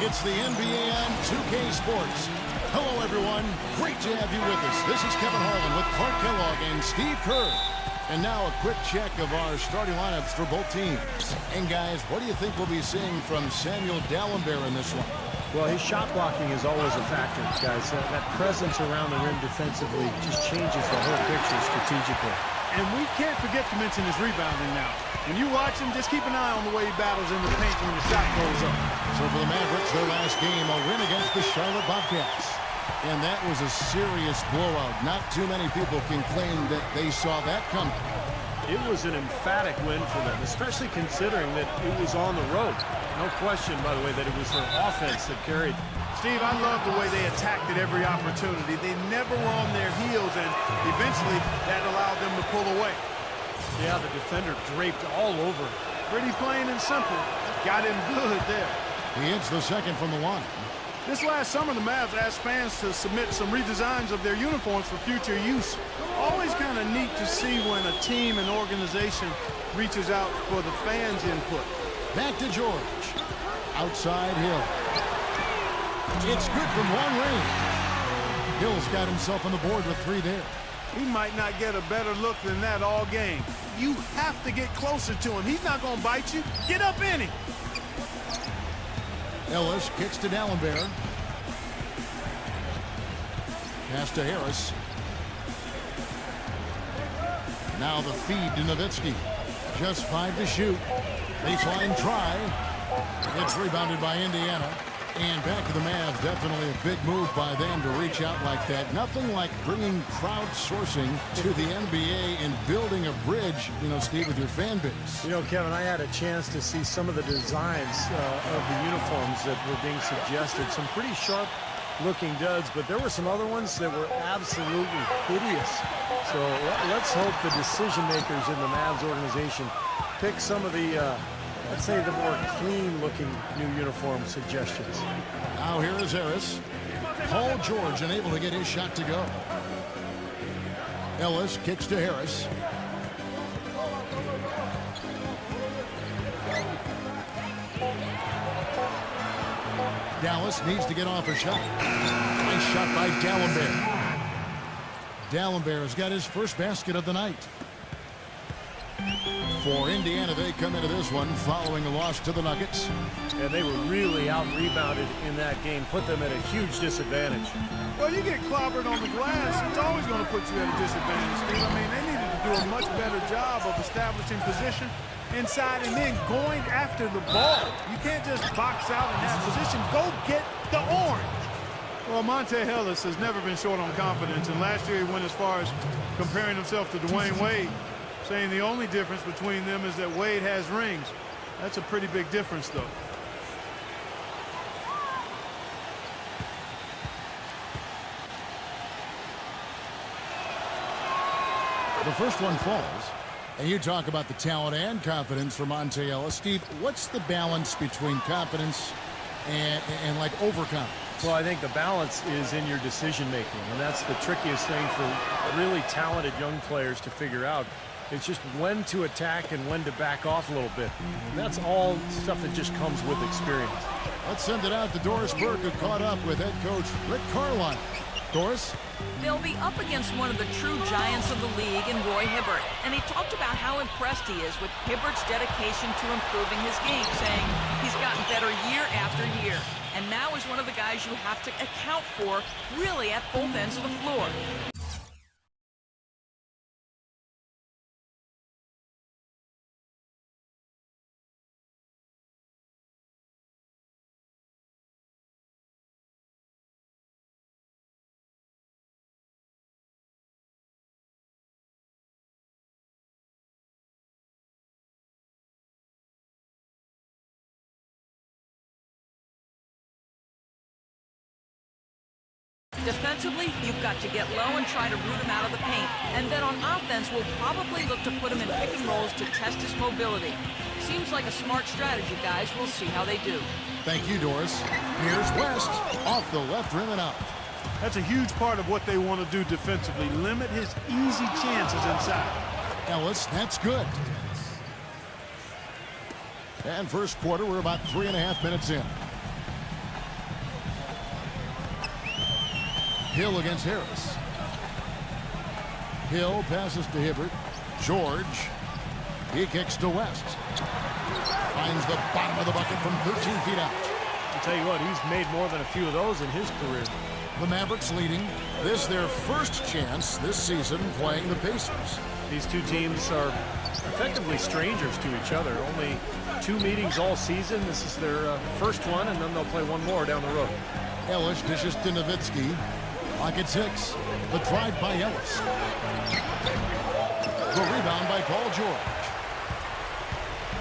It's the NBA on 2K Sports. Hello, everyone. Great to have you with us. This is Kevin Harlan with Clark Kellogg and Steve Kerr. And now a quick check of our starting lineups for both teams. And, guys, what do you think we'll be seeing from Samuel Dalembert in this one? Well, his shot blocking is always a factor, guys. That presence around the rim defensively just changes the whole picture strategically. And we can't forget to mention his rebounding now. When you watch him, just keep an eye on the way he battles in the paint when the shot goes up. So for the Mavericks, their last game, a win against the Charlotte Bobcats. And that was a serious blowout. Not too many people can claim that they saw that coming. It was an emphatic win for them, especially considering that it was on the road. No question, by the way, that it was their offense that carried. Steve, I love the way they attacked at every opportunity. They never were on their heels, and eventually that allowed them to pull away. Yeah, the defender draped all over. Pretty plain and simple. Got him good there. He hits the second from the line. This last summer, the Mavs asked fans to submit some redesigns of their uniforms for future use. Always kind of neat to see when a team and organization reaches out for the fans' input. Back to George. Outside Hill. It's good from long range. Hill's got himself on the board with 3 there. He might not get a better look than that all game. You have to get closer to him. He's not going to bite you. Get up in him. Ellis kicks to Dalembert. Pass to Harris. Now the feed to Nowitzki. Just 5 to shoot. Baseline try. It's rebounded by Indiana. And back to the Mavs, definitely a big move by them to reach out like that. Nothing like bringing crowdsourcing to the NBA and building a bridge, Steve, with your fan base. Kevin, I had a chance to see some of the designs of the uniforms that were being suggested. Some pretty sharp-looking duds, but there were some other ones that were absolutely hideous. So let's hope the decision-makers in the Mavs organization pick some of the let's say the more clean-looking new uniform suggestions. Now here is Harris. Paul George unable to get his shot to go. Ellis kicks to Harris. Dallas needs to get off a shot. Nice shot by Dalembert. Dalembert has got his first basket of the night. For Indiana, they come into this one following a loss to the Nuggets. And they were really out-rebounded in that game, put them at a huge disadvantage. Well, you get clobbered on the glass, it's always going to put you at a disadvantage, Steve. I mean, they needed to do a much better job of establishing position inside and then going after the ball. You can't just box out in that position. Go get the orange. Well, Monte Ellis has never been short on confidence, and last year he went as far as comparing himself to Dwayne Wade, saying the only difference between them is that Wade has rings. That's a pretty big difference, though. The first one falls. And you talk about the talent and confidence for Monte Ellis. Steve, what's the balance between confidence and like overconfidence? Well, I think the balance is in your decision-making, and that's the trickiest thing for really talented young players to figure out. It's just when to attack and when to back off a little bit. And that's all stuff that just comes with experience. Let's send it out to Doris Burke, who caught up with head coach Rick Carlisle. Doris? They'll be up against one of the true giants of the league in Roy Hibbert. And he talked about how impressed he is with Hibbert's dedication to improving his game, saying he's gotten better year after year. And now is one of the guys you have to account for, really at both ends of the floor. Defensively, you've got to get low and try to root him out of the paint. And then on offense, we'll probably look to put him in pick and rolls to test his mobility. Seems like a smart strategy, guys. We'll see how they do. Thank you, Doris. Here's West. Off the left rim and out. That's a huge part of what they want to do defensively. Limit his easy chances inside. Ellis, that's good. And first quarter, we're about 3.5 minutes in. Hill against Harris. Hill passes to Hibbert. George. He kicks to West. Finds the bottom of the bucket from 13 feet out. I'll tell you what, he's made more than a few of those in his career. The Mavericks leading. This their first chance this season playing the Pacers. These two teams are effectively strangers to each other. Only 2 meetings all season. This is their first one, and then they'll play one more down the road. Ellis dishes to Nowitzki. Clock at 6. The drive by Ellis. The rebound by Paul George.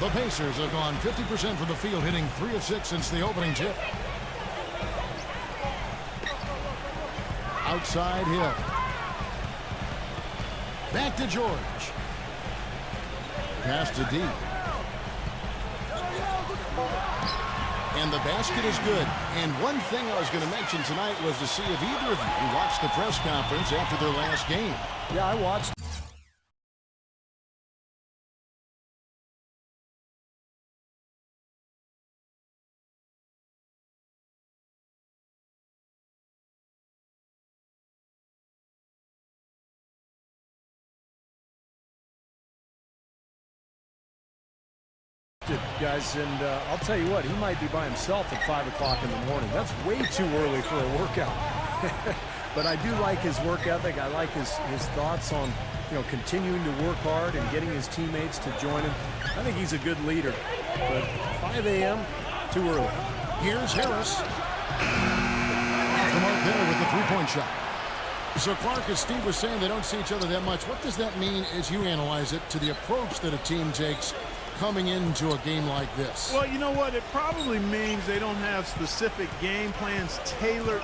The Pacers have gone 50% from the field, hitting 3 of 6 since the opening tip. Outside Hill. Back to George. Pass to D. And the basket is good. And one thing I was going to mention tonight was to see if either of you watched the press conference after their last game. Yeah, I watched. Guys, and I'll tell you what, he might be by himself at 5 o'clock in the morning. That's way too early for a workout. But I do like his work ethic. I like his thoughts on, continuing to work hard and getting his teammates to join him. I think he's a good leader. But 5 a.m., too early. Here's Harris. Off the mark there with the three-point shot. So, Clark, as Steve was saying, they don't see each other that much. What does that mean as you analyze it to the approach that a team takes coming into a game like this? Well, you know what? It probably means they don't have specific game plans tailored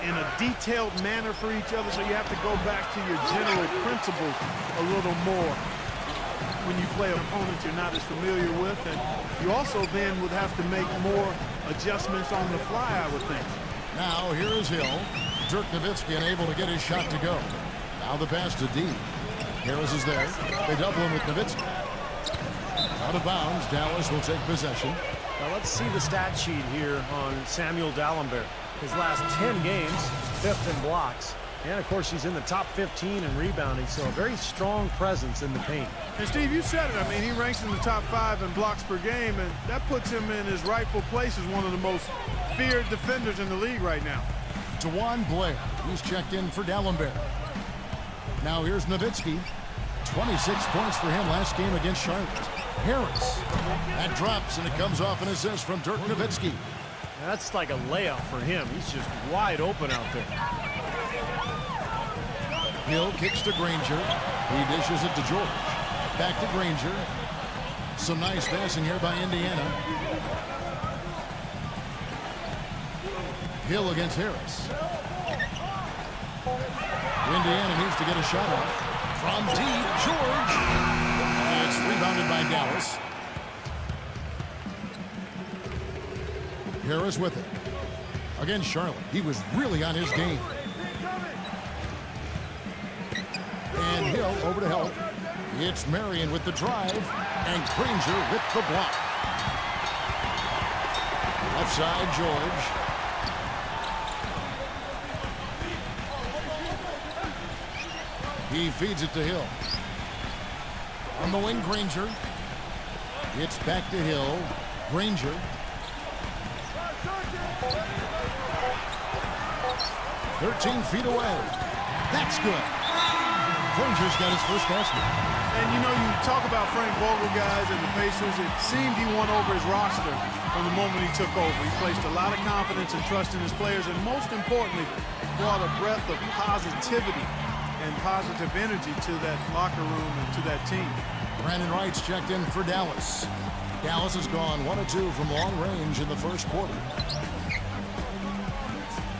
in a detailed manner for each other, so you have to go back to your general principles a little more when you play opponents you're not as familiar with, and you also then would have to make more adjustments on the fly, I would think. Now, here is Hill. Dirk Nowitzki unable to get his shot to go. Now the pass to D. Harris is there. They double him with Nowitzki. Out of bounds, Dallas will take possession. Now let's see the stat sheet here on Samuel Dalembert. His last 10 games, 5th in blocks. And, of course, he's in the top 15 in rebounding, so a very strong presence in the paint. And, Steve, you said it. I mean, he ranks in the top 5 in blocks per game, and that puts him in his rightful place as one of the most feared defenders in the league right now. DeJuan Blair, he's checked in for Dalembert. Now here's Nowitzki. 26 points for him last game against Charlotte. Harris. That drops, and it comes off an assist from Dirk Nowitzki. That's like a layup for him. He's just wide open out there. Hill kicks to Granger. He dishes it to George. Back to Granger. Some nice passing here by Indiana. Hill against Harris. Indiana needs to get a shot off. From deep, George. It's rebounded by Dallas. Harris with it. Against Charlotte. He was really on his game. And Hill over to help. It's Marion with the drive. And Granger with the block. Left side, George. He feeds it to Hill. On the wing, Granger. It's back to Hill. Granger. 13 feet away. That's good. Granger's got his first basket. And, you talk about Frank Vogel, guys, and the Pacers. It seemed he won over his roster from the moment he took over. He placed a lot of confidence and trust in his players, and most importantly, brought a breath of positivity and positive energy to that locker room and to that team. Brandon Wright's checked in for Dallas. Dallas has gone 1 of 2 from long range in the first quarter.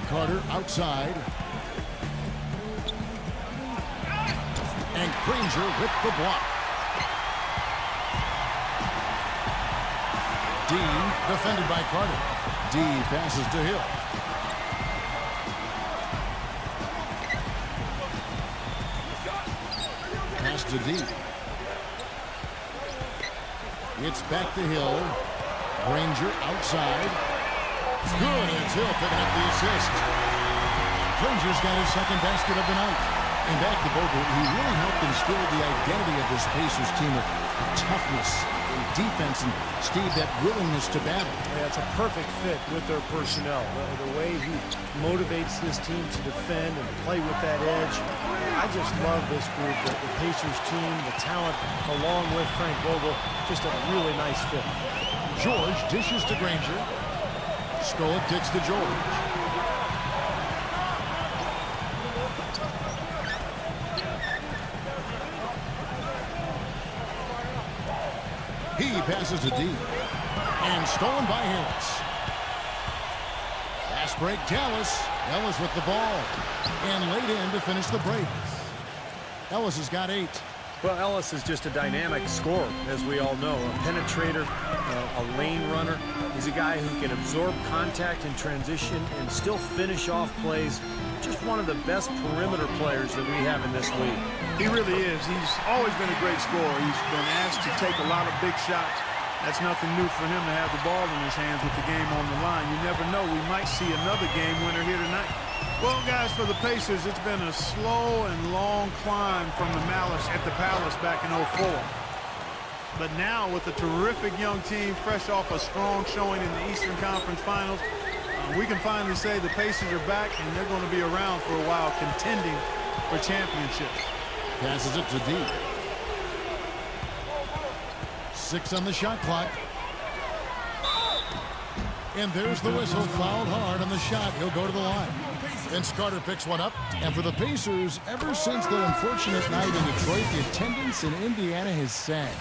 Carter outside. And Granger with the block. D defended by Carter. D passes to Hill. Pass to D. It's back to Hill. Granger outside. Good, and it's Hill picking up the assist. Granger's got his second basket of the night. And back to Vogel, he really helped instill the identity of this Pacers team of toughness and defense, and Steve, that willingness to battle. Yeah, it's a perfect fit with their personnel. The way he motivates this team to defend and play with that edge. I just love this group, the Pacers team, the talent, along with Frank Vogel. Just a really nice fit. George dishes to Granger. Scola kicks to George. He passes to D. And stolen by Harris. Fast break, Dallas. Ellis with the ball. And laid in to finish the break. Ellis has got 8. Well, Ellis is just a dynamic scorer, as we all know. A penetrator, a lane runner. He's a guy who can absorb contact in transition and still finish off plays. Just one of the best perimeter players that we have in this league. He really is. He's always been a great scorer. He's been asked to take a lot of big shots. That's nothing new for him to have the ball in his hands with the game on the line. You never know. We might see another game winner here tonight. Well, guys, for the Pacers, it's been a slow and long climb from the Malice at the Palace back in '04. But now, with a terrific young team, fresh off a strong showing in the Eastern Conference Finals, we can finally say the Pacers are back, and they're going to be around for a while, contending for championships. Passes it to D. 6 on the shot clock. And there's the whistle. Fouled hard on the shot. He'll go to the line. Vince Carter picks one up. And for the Pacers, ever since that unfortunate night in Detroit, the attendance in Indiana has sagged.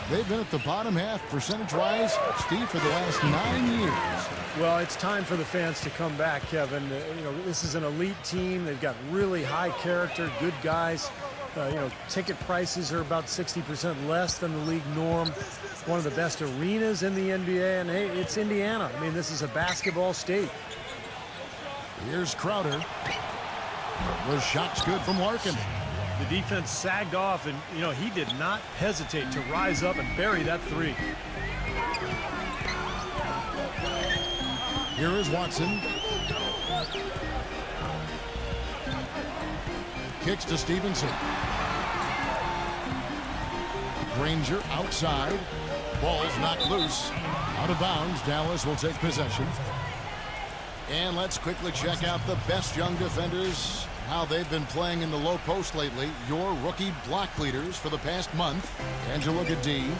They've been at the bottom half percentage-wise, Steve, for the last 9 years. Well, it's time for the fans to come back, Kevin. You know, this is an elite team. They've got really high character, good guys. Ticket prices are about 60% less than the league norm. One of the best arenas in the NBA, and hey, it's Indiana. I mean, this is a basketball state. Here's Crowder. The shot's good from Larkin. The defense sagged off, and, he did not hesitate to rise up and bury that three. Here is Watson. Kicks to Stevenson. Granger outside. Ball's knocked loose. Out of bounds. Dallas will take possession. And let's quickly check out the best young defenders, how they've been playing in the low post lately. Your rookie block leaders for the past month. Angelo Gadee,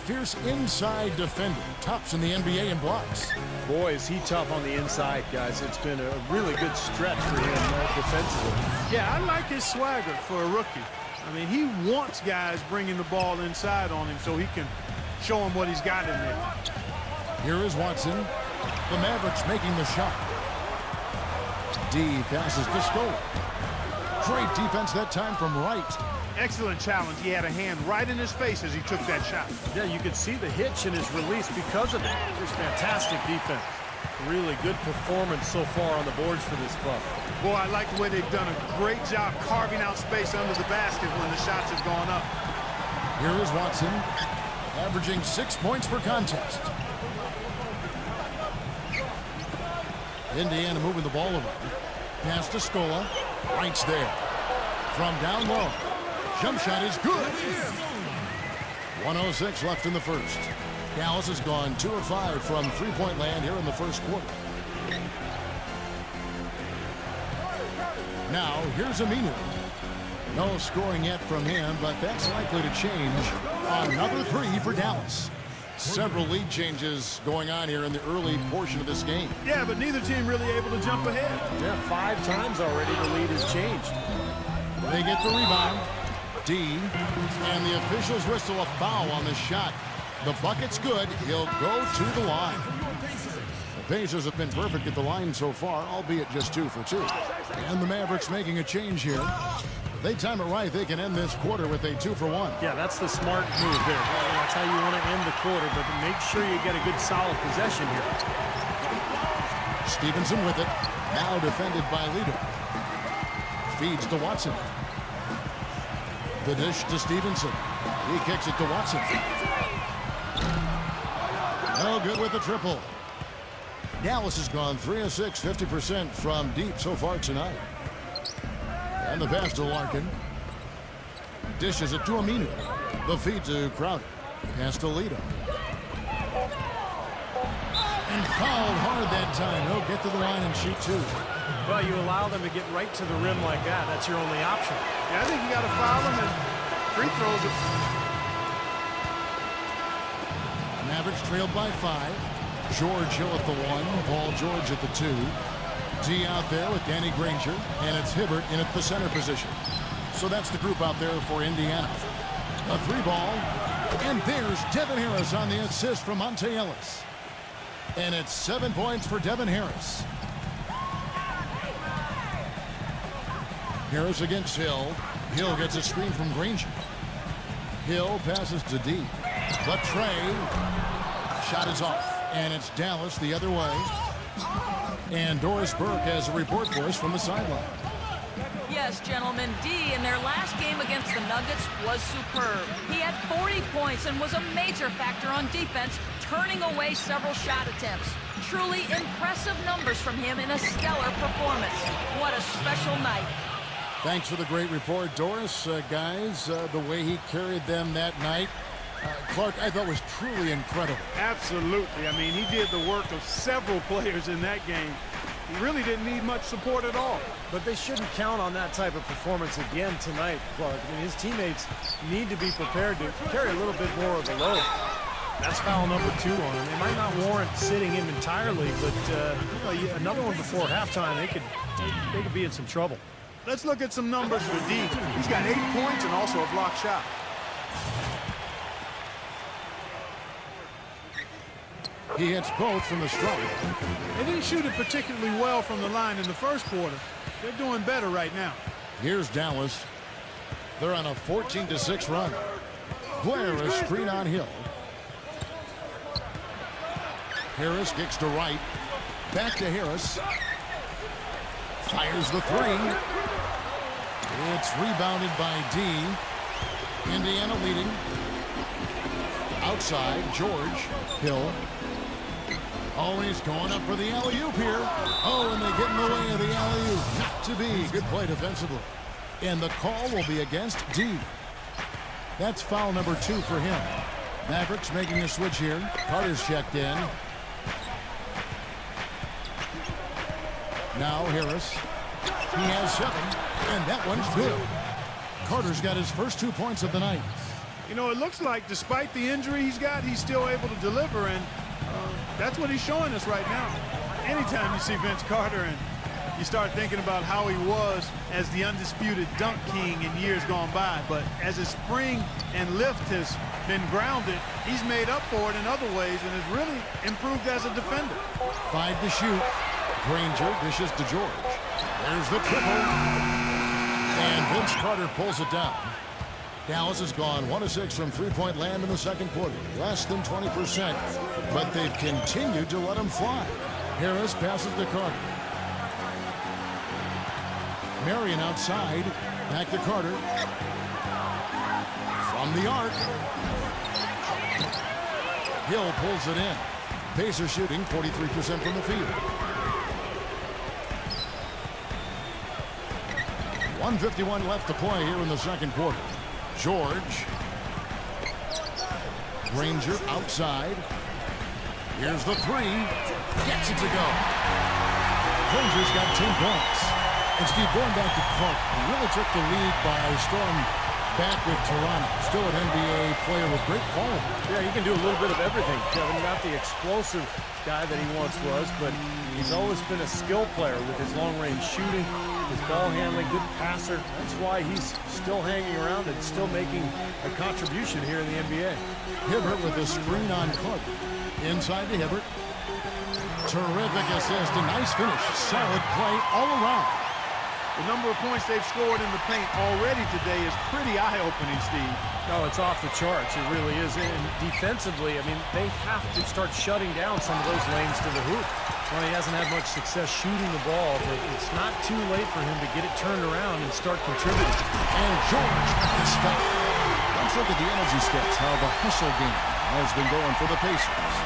fierce inside defender. Tops in the NBA in blocks. Boy, is he tough on the inside, guys. It's been a really good stretch for him defensively. Yeah, I like his swagger for a rookie. I mean, he wants guys bringing the ball inside on him so he can show him what he's got in there. Here is Watson. The Mavericks making the shot. D passes to Scola. Great defense that time from Wright. Excellent challenge. He had a hand right in his face as he took that shot. Yeah, you could see the hitch in his release because of it. Just fantastic defense. Really good performance so far on the boards for this club. Boy, I like the way they've done a great job carving out space under the basket when the shots have gone up. Here is Watson, averaging 6 points per contest. Indiana moving the ball around. Pass to Scola. Wright's there. From down low. Jump shot is good. 1:06 left in the first. Dallas has gone 2 of 5 from three-point land here in the first quarter. Now, here's Aminu. No scoring yet from him, but that's likely to change. Another three for Dallas. Several lead changes going on here in the early portion of this game. Yeah, but neither team really able to jump ahead. Yeah, 5 times already the lead has changed. They get the rebound. D. And the officials whistle a foul on the shot. The bucket's good. He'll go to the line. The Pacers have been perfect at the line so far, albeit just 2 for 2. And the Mavericks making a change here. If they time it right, they can end this quarter with a 2 for 1. Yeah, that's the smart move there. That's how you want to end the quarter, but make sure you get a good solid possession here. Stevenson with it. Now defended by Lito. Feeds to Watson. The dish to Stevenson. He kicks it to Watson. No good with the triple. Dallas has gone 3 of 6, 50% from deep so far tonight. And the pass to Larkin. Dishes it to Aminu. The feed to Crowder. Pass to Lito. And fouled hard that time. He'll get to the line and shoot two. Well, you allow them to get right to the rim like that. That's your only option. Yeah, I think you got to foul them and free throws. Mavericks trailed by 5. George Hill at the 1. Paul George at the 2. D out there with Danny Granger. And it's Hibbert in at the center position. So that's the group out there for Indiana. A 3-ball. And there's Devin Harris on the assist from Monte Ellis. And it's 7 points for Devin Harris. Harris against Hill. Hill gets a screen from Granger. Hill passes to D. But Trey. Shot is off. And it's Dallas the other way. And Doris Burke has a report for us from the sideline. Yes, gentlemen, D in their last game against the Nuggets was superb. He had 40 points and was a major factor on defense, turning away several shot attempts. Truly impressive numbers from him in a stellar performance. What a special night. Thanks for the great report, Doris. Guys, the way he carried them that night, Clark, I thought was truly incredible. Absolutely. I mean, he did the work of several players in that game. He really didn't need much support at all. But they shouldn't count on that type of performance again tonight, Clark. I mean, his teammates need to be prepared to carry a little bit more of the load. That's foul number 2 on him. It might not warrant sitting him entirely, but another one before halftime, they could be in some trouble. Let's look at some numbers for D. He's got 8 points and also a block shot. He hits both from the stripe. They didn't shoot it particularly well from the line in the first quarter. They're doing better right now. Here's Dallas. They're on a 14-6 run. Blair a screen on Hill. Harris kicks to right. Back to Harris. Fires the 3. It's rebounded by D. Indiana leading. Outside, George. Hill. Always going up for the alley-oop here. Oh, and they get in the way of the alley-oop. Not to be. Good play defensively. And the call will be against D. That's foul number 2 for him. Mavericks making a switch here. Carter's checked in. Now Harris. He has 7. And that one's good. Carter's got his first 2 points of the night. You know, it looks like despite the injury he's got, he's still able to deliver, and that's what he's showing us right now. Anytime you see Vince Carter and you start thinking about how he was as the undisputed dunk king in years gone by, but as his spring and lift has been grounded, he's made up for it in other ways and has really improved as a defender. 5 to shoot. Granger dishes to George. There's the triple. And Vince Carter pulls it down. Dallas has gone 1 of 6 from three-point land in the second quarter. Less than 20%. But they've continued to let him fly. Harris passes to Carter. Marion outside. Back to Carter. From the arc. Hill pulls it in. Pacers shooting 43% from the field. 1:51 left to play here in the second quarter. George. Granger outside. Here's the 3. Gets it to go. Granger's got 10 points. And Steve, going back to Clark, he really took the lead by storm back with Toronto. Still an NBA player with great quality. Yeah, he can do a little bit of everything, Kevin. Not the explosive guy that he once was, but he's always been a skill player with his long-range shooting, his ball handling, good passer. That's why he's still hanging around and still making a contribution here in the NBA. Hibbert with a screen on Clark. Inside to Hibbert. Terrific assist. A nice finish. Solid play all around. The number of points they've scored in the paint already today is pretty eye-opening, Steve. No, it's off the charts. It really is. And defensively, I mean, they have to start shutting down some of those lanes to the hoop. Well, he hasn't had much success shooting the ball, but it's not too late for him to get it turned around and start contributing. And George got the stuff. Let's look at the energy stats, how the hustle game has been going for the Pacers.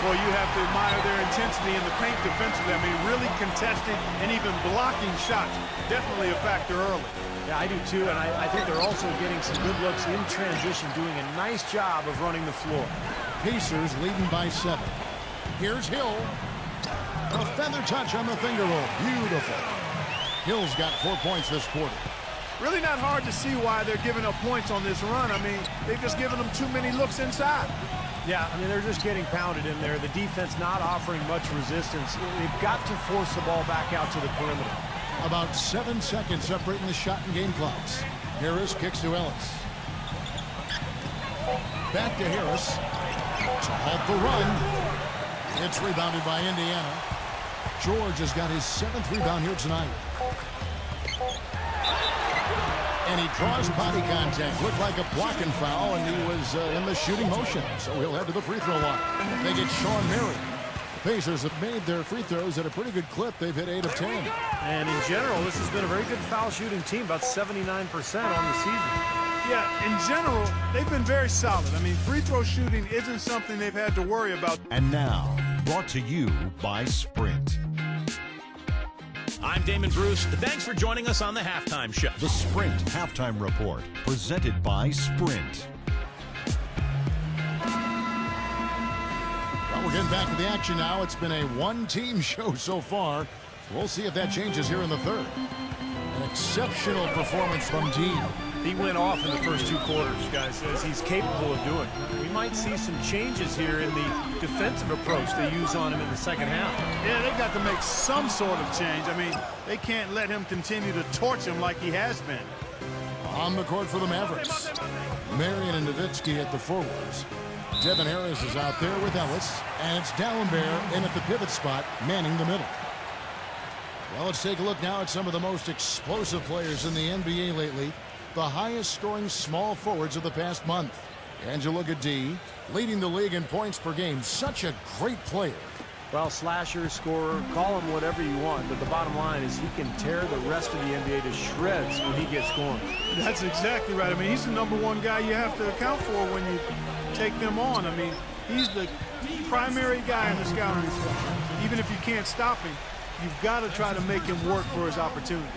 Boy, you have to admire their intensity in the paint defensively. I mean, really contesting and even blocking shots. Definitely a factor early. Yeah, I do too, and I think they're also getting some good looks in transition, doing a nice job of running the floor. Pacers leading by 7. Here's Hill. A feather touch on the finger roll. Beautiful. Hill's got 4 points this quarter. Really not hard to see why they're giving up points on this run. I mean, they've just given them too many looks inside. Yeah, I mean, they're just getting pounded in there. The defense not offering much resistance. They've got to force the ball back out to the perimeter. About 7 seconds separating the shot and game clocks. Harris kicks to Ellis. Back to Harris. To halt the run. It's rebounded by Indiana. George has got his 7th rebound here tonight. And he draws body contact. Looked like a blocking foul, and he was in the shooting motion. So he'll head to the free throw line. They get Sean Mary. The Pacers have made their free throws at a pretty good clip. They've hit 8 of 10. And in general, this has been a very good foul shooting team, about 79% on the season. Yeah, in general, they've been very solid. I mean, free throw shooting isn't something they've had to worry about. And now, brought to you by Sprint. I'm Damon Bruce. Thanks for joining us on the Halftime Show. The Sprint Halftime Report, presented by Sprint. Well, we're getting back to the action now. It's been a one-team show so far. We'll see if that changes here in the third. An exceptional performance from D. He went off in the first 2 quarters, guys, as he's capable of doing. We might see some changes here in the defensive approach they use on him in the second half. Yeah, they've got to make some sort of change. I mean, they can't let him continue to torch him like he has been. On the court for the Mavericks. Marion and Nowitzki at the forwards. Devin Harris is out there with Ellis. And it's Dallenberg in at the pivot spot, manning the middle. Well, let's take a look now at some of the most explosive players in the NBA lately. The highest scoring small forwards of the past month. And you look at D, leading the league in points per game. Such a great player. Well, slasher, scorer, call him whatever you want, but the bottom line is he can tear the rest of the NBA to shreds when he gets going. That's exactly right. I mean, he's the #1 guy you have to account for when you take them on. I mean, he's the primary guy in the scouting report. Even if you can't stop him, you've got to try to make him work for his opportunity.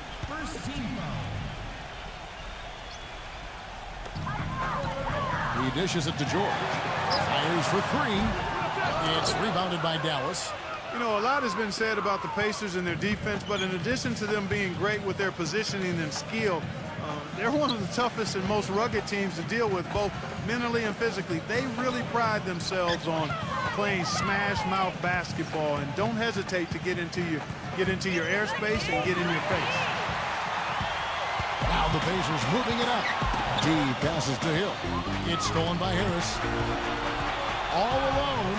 He dishes it to George. Fires for 3. It's rebounded by Dallas. You know, a lot has been said about the Pacers and their defense, but in addition to them being great with their positioning and skill, they're one of the toughest and most rugged teams to deal with, both mentally and physically. They really pride themselves on playing smash-mouth basketball, and don't hesitate to get into your airspace and get in your face. Now the Pacers moving it up. D passes to Hill. It's stolen by Harris. All alone,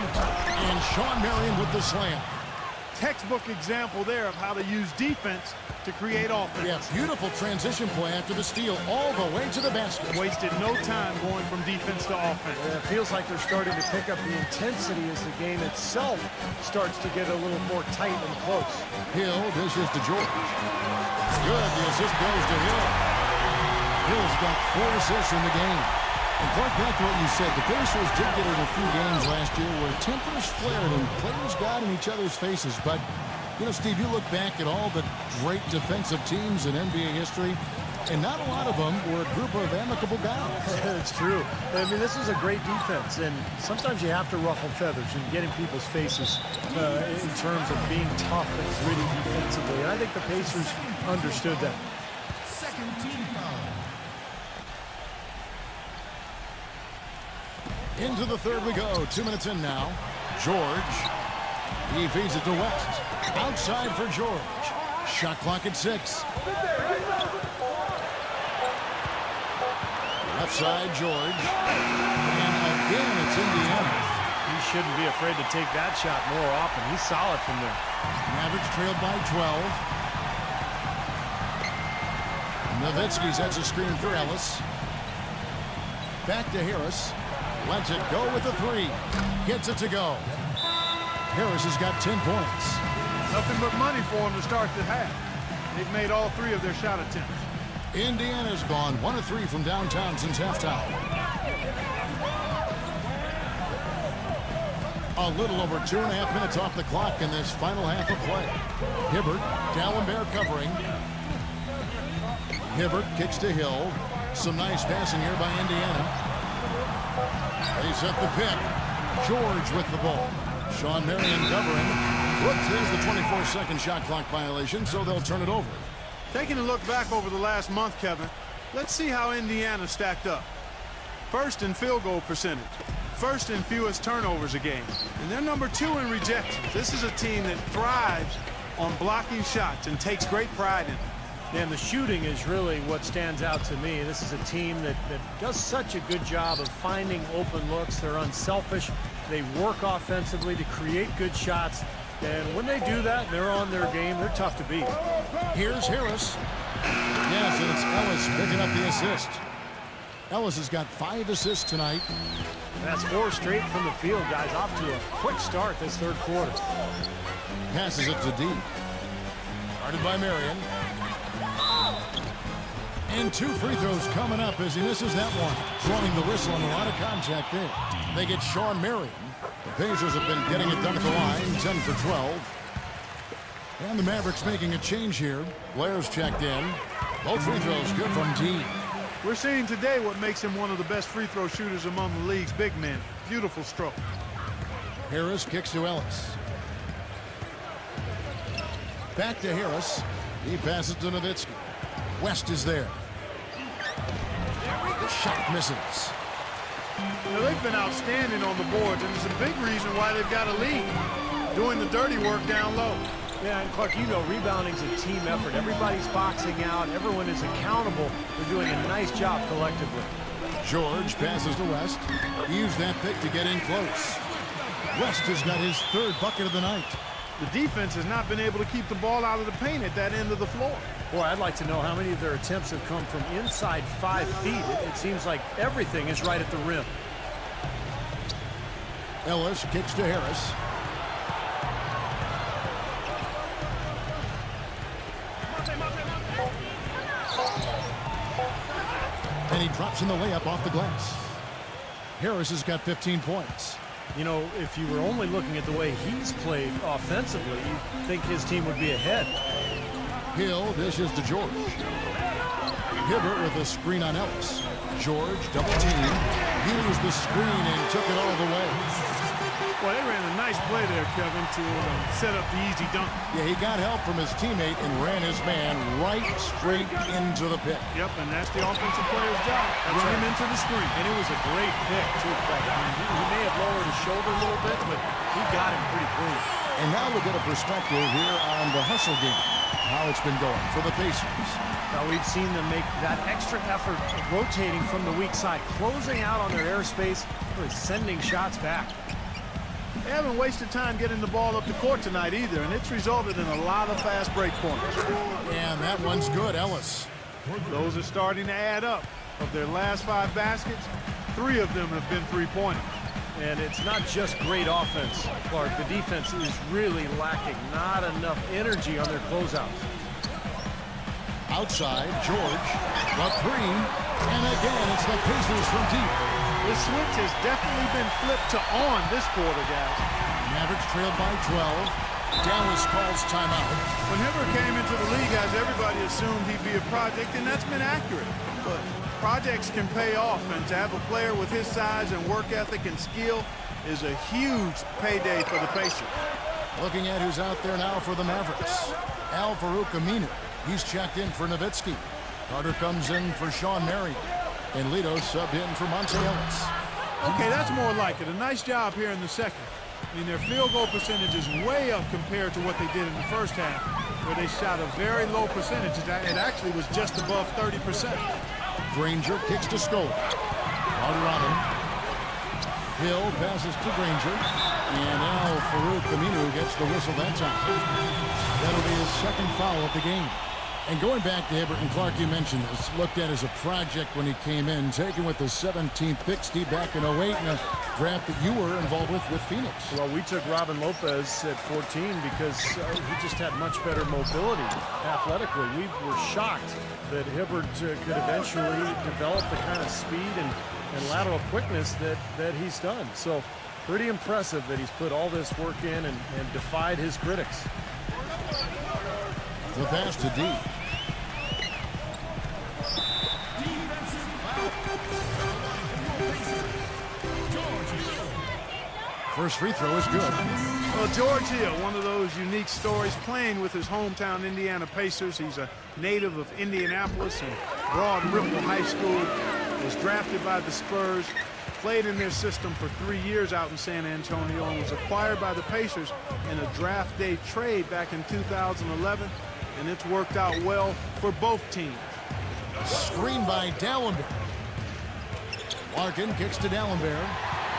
and Sean Marion with the slam. Textbook example there of how to use defense to create offense. Yeah, beautiful transition play after the steal all the way to the basket. Wasted no time going from defense to offense. Yeah, it feels like they're starting to pick up the intensity as the game itself starts to get a little more tight and close. Hill dishes to George. Good, the assist goes to Hill. Hill's got 4 assists in the game. And quite back to what you said, the Pacers did get in a few games last year where tempers flared and players got in each other's faces. But, you know, Steve, you look back at all the great defensive teams in NBA history, and not a lot of them were a group of amicable guys. It's true. I mean, this is a great defense, and sometimes you have to ruffle feathers and get in people's faces in terms of being tough and gritty defensively. And I think the Pacers understood that. Second team foul. Into the third we go. 2 minutes in now. George. He feeds it to West. Outside for George. Shot clock at 6. Left side, George. And again, it's Indiana. He shouldn't be afraid to take that shot more often. He's solid from there. Mavericks trailed by 12. Nowitzki sets a screen for Ellis. Back to Harris. Lets it go with the 3. Gets it to go. Harris has got 10 points. Nothing but money for them to start the half. They've made all 3 of their shot attempts. Indiana's gone 1 of 3 from downtown since halftime. A little over 2.5 minutes off the clock in this final half of play. Hibbert, Dallenberg covering. Hibbert kicks to Hill. Some nice passing here by Indiana. They set the pick. George with the ball. Sean Marion covering. Whoops, there's the 24-second shot clock violation, so they'll turn it over. Taking a look back over the last month, Kevin, let's see how Indiana stacked up. First in field goal percentage. First in fewest turnovers a game. And they're number 2 in rejections. This is a team that thrives on blocking shots and takes great pride in it. And the shooting is really what stands out to me. This is a team that does such a good job of finding open looks. They're unselfish. They work offensively to create good shots. And when they do that, they're on their game. They're tough to beat. Here's Harris. Yes, and it's Ellis picking up the assist. Ellis has got 5 assists tonight. And that's 4 straight from the field, guys. Off to a quick start this third quarter. Passes it to deep. Guarded by Marion. And 2 free throws coming up as he misses that one. Blowing the whistle and a lot of contact there. They get Sean Marion. The Pacers have been getting it done at the line, 10 for 12. And the Mavericks making a change here. Blair's checked in. Both free throws good from D. We're seeing today what makes him one of the best free throw shooters among the league's big men. Beautiful stroke. Harris kicks to Ellis. Back to Harris. He passes to Nowitzki. West is there. The shot misses. You know, they've been outstanding on the boards, and it's a big reason why they've got a lead. Doing the dirty work down low. Yeah, and Clark, you know, rebounding's a team effort. Everybody's boxing out. Everyone is accountable. They're doing a nice job collectively. George passes to West. He used that pick to get in close. West has got his 3rd bucket of the night. The defense has not been able to keep the ball out of the paint at that end of the floor. Boy, I'd like to know how many of their attempts have come from inside 5 feet. It seems like everything is right at the rim. Ellis kicks to Harris. And he drops in the layup off the glass. Harris has got 15 points. You know, if you were only looking at the way he's played offensively, you'd think his team would be ahead. Hill dishes to George. Hibbert with a screen on Ellis. George double team. He used the screen and took it all the way. Well, they ran a nice play there, Kevin, to set up the easy dunk. Yeah, he got help from his teammate and ran his man right straight into the pick. Yep, and that's the offensive player's job. Run him into the screen. And it was a great pick, too, Clark. I mean, he may have lowered his shoulder a little bit, but he got him pretty clean. And now we'll get a perspective here on the hustle game, how it's been going for the Pacers. Now, we've seen them make that extra effort rotating from the weak side, closing out on their airspace, really sending shots back. They haven't wasted time getting the ball up the court tonight either, and it's resulted in a lot of fast break points. And that one's good, Ellis. Those are starting to add up. Of their last 5 baskets, 3 of them have been three-pointers. And it's not just great offense, Clark. The defense is really lacking. Not enough energy on their closeouts. Outside, George, the 3, and again, it's the Pacers from deep. The switch has definitely been flipped to on this quarter, guys. Mavericks trailed by 12. Dallas calls timeout. When Hibbert came into the league, guys, everybody assumed he'd be a project, and that's been accurate. But projects can pay off, and to have a player with his size and work ethic and skill is a huge payday for the Pacers. Looking at who's out there now for the Mavericks. Al-Farouq Aminu. He's checked in for Nowitzki. Carter comes in for Sean Marion. And Lito subbed in for Monte Ellis. Okay, that's more like it. A nice job here in the second. I mean, their field goal percentage is way up compared to what they did in the first half, where they shot a very low percentage. It actually was just above 30%. Granger kicks to Scola. Carter on him. Hill passes to Granger. And Al-Farouq Aminu gets the whistle that time. That'll be his 2nd foul of the game. And going back to Hibbert, and Clark, you mentioned this, looked at as a project when he came in, taken with the 17th pick, Steve, back in 08, in a draft that you were involved with Phoenix. Well, we took Robin Lopez at 14 because he just had much better mobility athletically. We were shocked that Hibbert could eventually develop the kind of speed and lateral quickness that he's done. So Pretty impressive that he's put all this work in and defied his critics. The pass to D. First free throw is good. Well, George Hill, one of those unique stories, playing with his hometown Indiana Pacers. He's a native of Indianapolis and Broad Ripple High School. Was drafted by the Spurs, played in their system for 3 years out in San Antonio, and was acquired by the Pacers in a draft day trade back in 2011, and it's worked out well for both teams. Screen by Dallenberg. Larkin kicks to Dallenberg.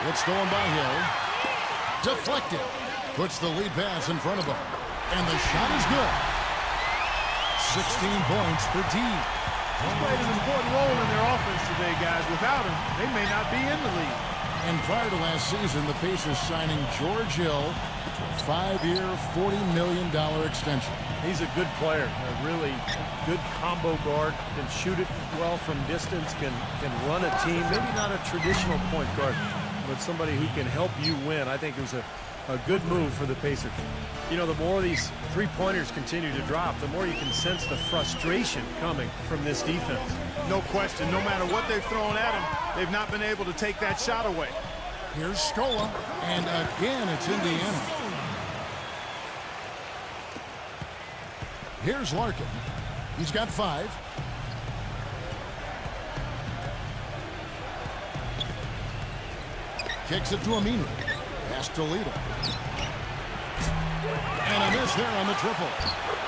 It's stolen by Hill. Deflected. Puts the lead pass in front of him. And the shot is good. 16 points for D. He's played an important role in their offense today, guys. Without him, they may not be in the league. And prior to last season, the Pacers signing George Hill to a 5-year, $40 million extension. He's a good player, a really good combo guard, can shoot it well from distance, can run a team. Maybe not a traditional point guard, but somebody who can help you win. I think it was a good move for the Pacers. You know, the more these three-pointers continue to drop, the more you can sense the frustration coming from this defense. No question. No matter what they've thrown at him, they've not been able to take that shot away. Here's Scola, and again it's Indiana. Here's Larkin. He's got 5. Kicks it to Aminu. Pass to Lito. And a miss there on the triple.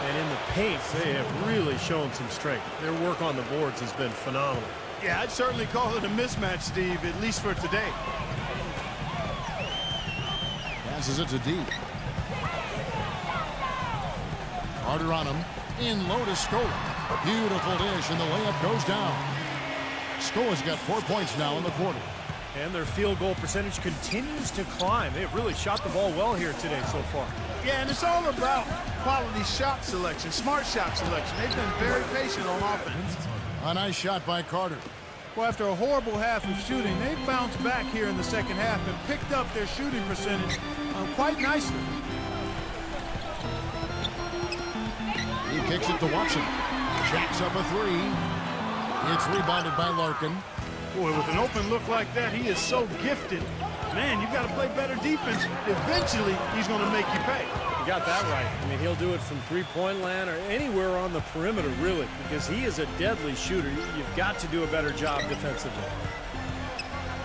And in the paint, they have really shown some strength. Their work on the boards has been phenomenal. Yeah, I'd certainly call it a mismatch, Steve, at least for today. Passes it to D. Carter on him. In low to Scola. Beautiful dish, and the layup goes down. Scola's got 4 points now in the quarter. And their field goal percentage continues to climb. They've really shot the ball well here today so far. Yeah, and it's all about quality shot selection, smart shot selection. They've been very patient on offense. A nice shot by Carter. Well, after a horrible half of shooting, they've bounced back here in the second half and picked up their shooting percentage quite nicely. He kicks it to Watson. Jacks up a 3. It's rebounded by Larkin. Boy, with an open look like that, he is so gifted. Man, you've got to play better defense. Eventually, he's going to make you pay. You got that right. I mean, he'll do it from three-point land or anywhere on the perimeter, really, because he is a deadly shooter. You've got to do a better job defensively.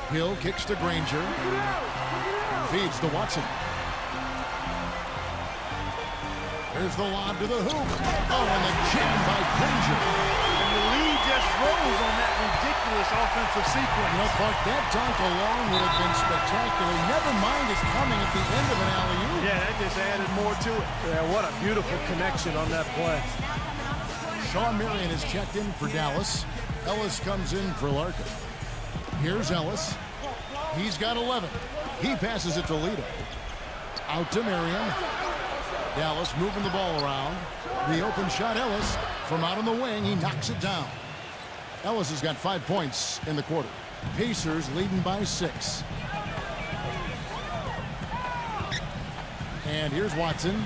Hill kicks to Granger. Feeds to Watson. There's the lob to the hoop. Oh, and the jam by Granger. And the lead just rose on that ridiculous offensive sequence. You know, Clark, that dunk alone would have been spectacular. Never mind it's coming at the end of an alley-oop. Yeah, that just added more to it. Yeah, what a beautiful connection on that play. Sean Marion is checked in for Dallas. Ellis comes in for Larkin. Here's Ellis. He's got 11. He passes it to Lito. Out to Marion. Dallas moving the ball around. The open shot, Ellis. From out on the wing, he knocks it down. Ellis has got 5 points in the quarter. Pacers leading by 6. And here's Watson.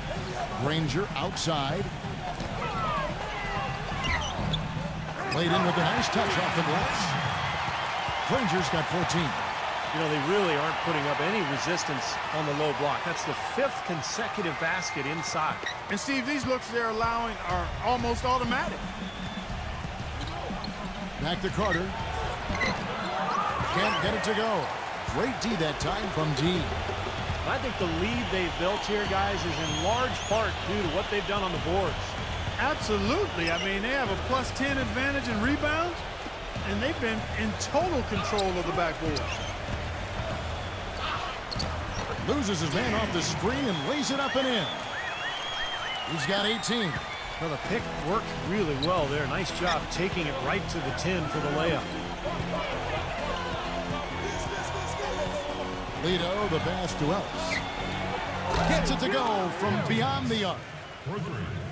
Granger outside. Played in with a nice touch off the glass. Granger's got 14. You know, they really aren't putting up any resistance on the low block. That's the 5th consecutive basket inside. And, Steve, these looks they're allowing are almost automatic. Back to Carter. Can't get it to go. Great D that time from D. I think the lead they've built here, guys, is in large part due to what they've done on the boards. Absolutely. I mean, they have a +10 advantage in rebounds, and they've been in total control of the backboard. Loses his man off the screen and lays it up and in. He's got 18. Well, the pick worked really well there. Nice job taking it right to the 10 for the layup. Lito, the pass to Ellis. Gets it to go from beyond the arc.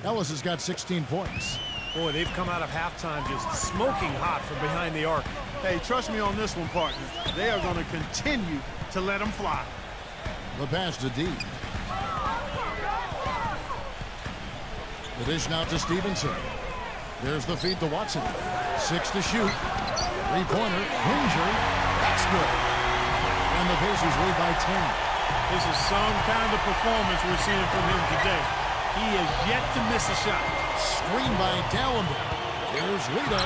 Ellis has got 16 points. Boy, they've come out of halftime just smoking hot from behind the arc. Hey, trust me on this one, partner. They are going to continue to let them fly. The pass to D. The dish now to Stevenson. There's the feed to Watson. 6 to shoot. Three-pointer. Ranger. That's good. And the Pacers lead by 10. This is some kind of performance we're seeing from him today. He has yet to miss a shot. Screen by Dallenberg. Here's Lito.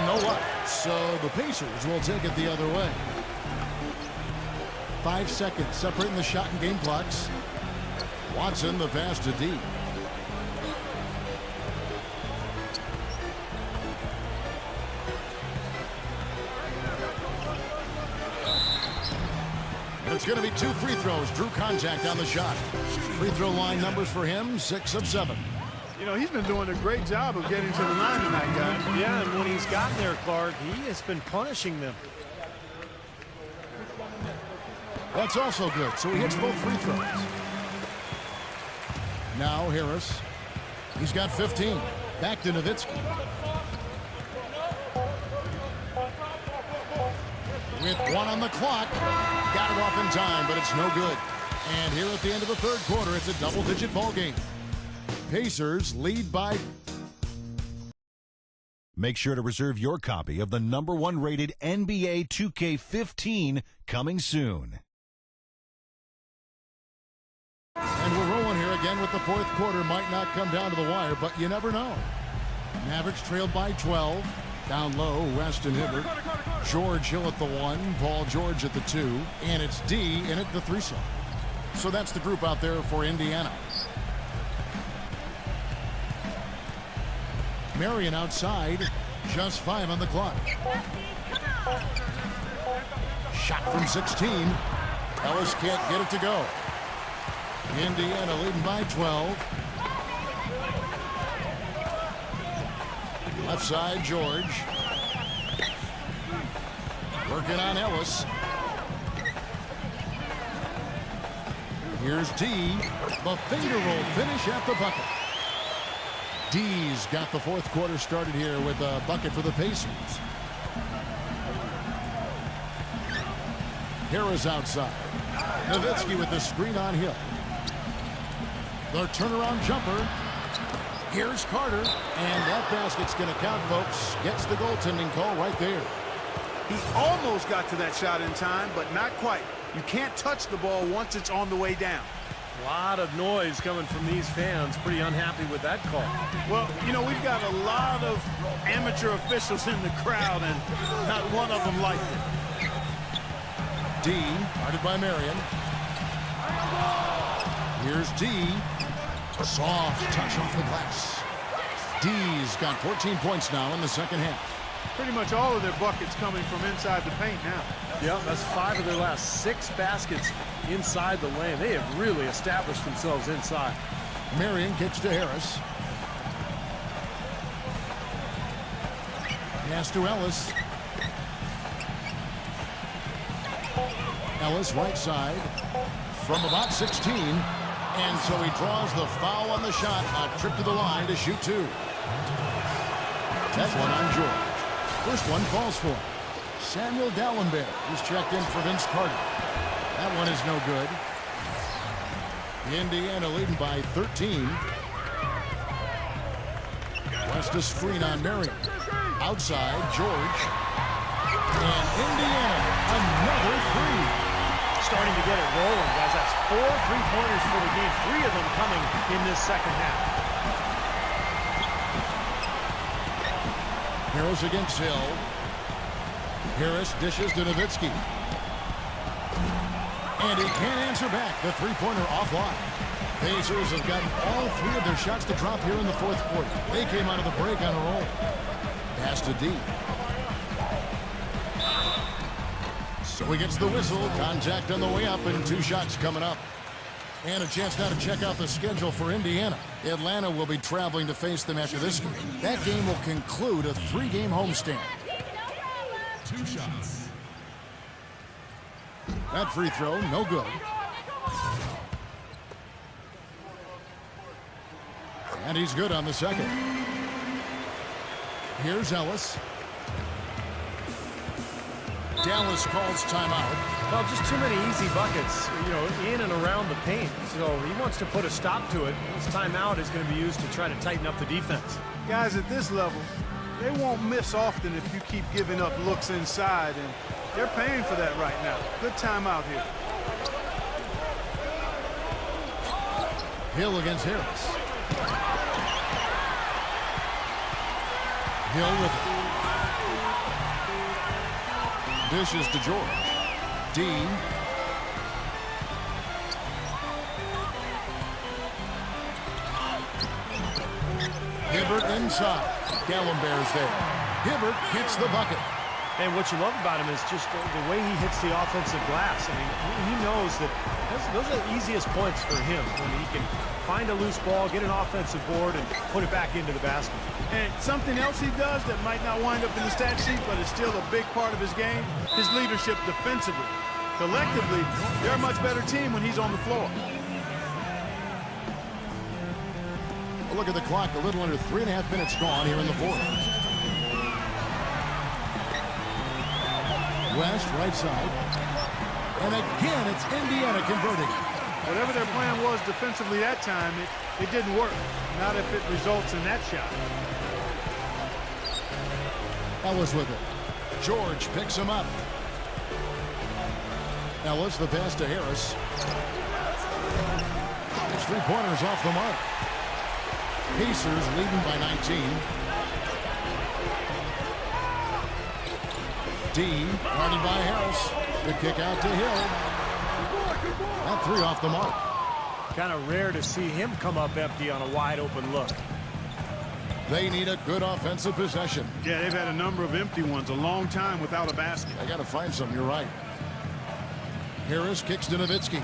No luck. So the Pacers will take it the other way. 5 seconds separating the shot and game clocks. Watson, the pass to D. It's going to be 2 free throws. Drew contact on the shot. Free throw line numbers for him, 6 of 7. You know, he's been doing a great job of getting to the line tonight, guys. Yeah, and when he's gotten there, Clark, he has been punishing them. That's also good. So he hits both free throws. Now Harris. He's got 15. Back to Nowitzki. With 1 on the clock. Got it off in time, but it's no good. And here at the end of the third quarter, it's a double-digit ball game. Pacers lead by... Make sure to reserve your copy of the #1 rated NBA 2K15 coming soon. And we're rolling here again with the fourth quarter. Might not come down to the wire, but you never know. Mavericks trailed by 12. Down low, West and Hibbert. George Hill at the 1, Paul George at the 2, and it's D in at the 3 slot. So that's the group out there for Indiana. Marion outside, just 5 on the clock. Shot from 16. Ellis can't get it to go. Indiana leading by 12. Left side, George. Working on Ellis. Here's D. The finger roll finish at the bucket. D's got the fourth quarter started here with a bucket for the Pacers. Harris outside. Nowitzki with the screen on Hill. The turnaround jumper. Here's Carter. And that basket's going to count, folks. Gets the goaltending call right there. He almost got to that shot in time, but not quite. You can't touch the ball once it's on the way down. A lot of noise coming from these fans. Pretty unhappy with that call. Well, you know, we've got a lot of amateur officials in the crowd, and not one of them liked it. D, guarded by Marion. Here's D. Soft touch off the glass. D's got 14 points now in the second half. Pretty much all of their buckets coming from inside the paint now. Yep, that's 5 of their last 6 baskets inside the lane. They have really established themselves inside. Marion kicks to Harris. Pass to Ellis. Ellis right side from about 16. And so he draws the foul on the shot. A trip to the line to shoot 2. That one on George. First one falls for him. Samuel Dallenberg, who's checked in for Vince Carter. That one is no good. Indiana leading by 13. West a screen on Marion. Outside, George. And Indiana, another 3. Starting to get it rolling, guys. That's 4 3-pointers for the game. 3 of them coming in this second half. Harris against Hill. Harris dishes to Nowitzki. And he can't answer back. The 3-pointer offline. Pacers have gotten all 3 of their shots to drop here in the fourth quarter. They came out of the break on a roll. Pass to D. So he gets the whistle. Contact on the way up and 2 shots coming up. And a chance now to check out the schedule for Indiana. Atlanta will be traveling to face them after this game. That game will conclude a 3-game homestand. 2 shots. That free throw, no good. And he's good on the second. Here's Ellis. Dallas calls timeout. Well, just too many easy buckets, in and around the paint. So he wants to put a stop to it. This timeout is going to be used to try to tighten up the defense. Guys at this level, they won't miss often if you keep giving up looks inside, and they're paying for that right now. Good timeout here. Hill against Harris. Hill with it. Dishes to George. Dean. Hibbert inside. Gallenberg's there. Hibbert hits the bucket. And what you love about him is just the way he hits the offensive glass. I mean, he knows that those are the easiest points for him when he can find a loose ball, get an offensive board, and put it back into the basket. And something else he does that might not wind up in the stat sheet, but is still a big part of his game, his leadership defensively. Collectively, they're a much better team when he's on the floor. A look at the clock, a little under 3.5 minutes gone here in the fourth. West, right side. And again, it's Indiana converting. Whatever their plan was defensively that time, it didn't work. Not if it results in that shot. Ellis with it. George picks him up. Ellis, the pass to Harris. His three-pointers off the mark. Pacers leading by 19. D, guarded by Harris. The kick out to Hill. That three off the mark. Kind of rare to see him come up empty on a wide-open look. They need a good offensive possession. Yeah, they've had a number of empty ones, a long time without a basket. I got to find some, you're right. Harris kicks to Nowitzki.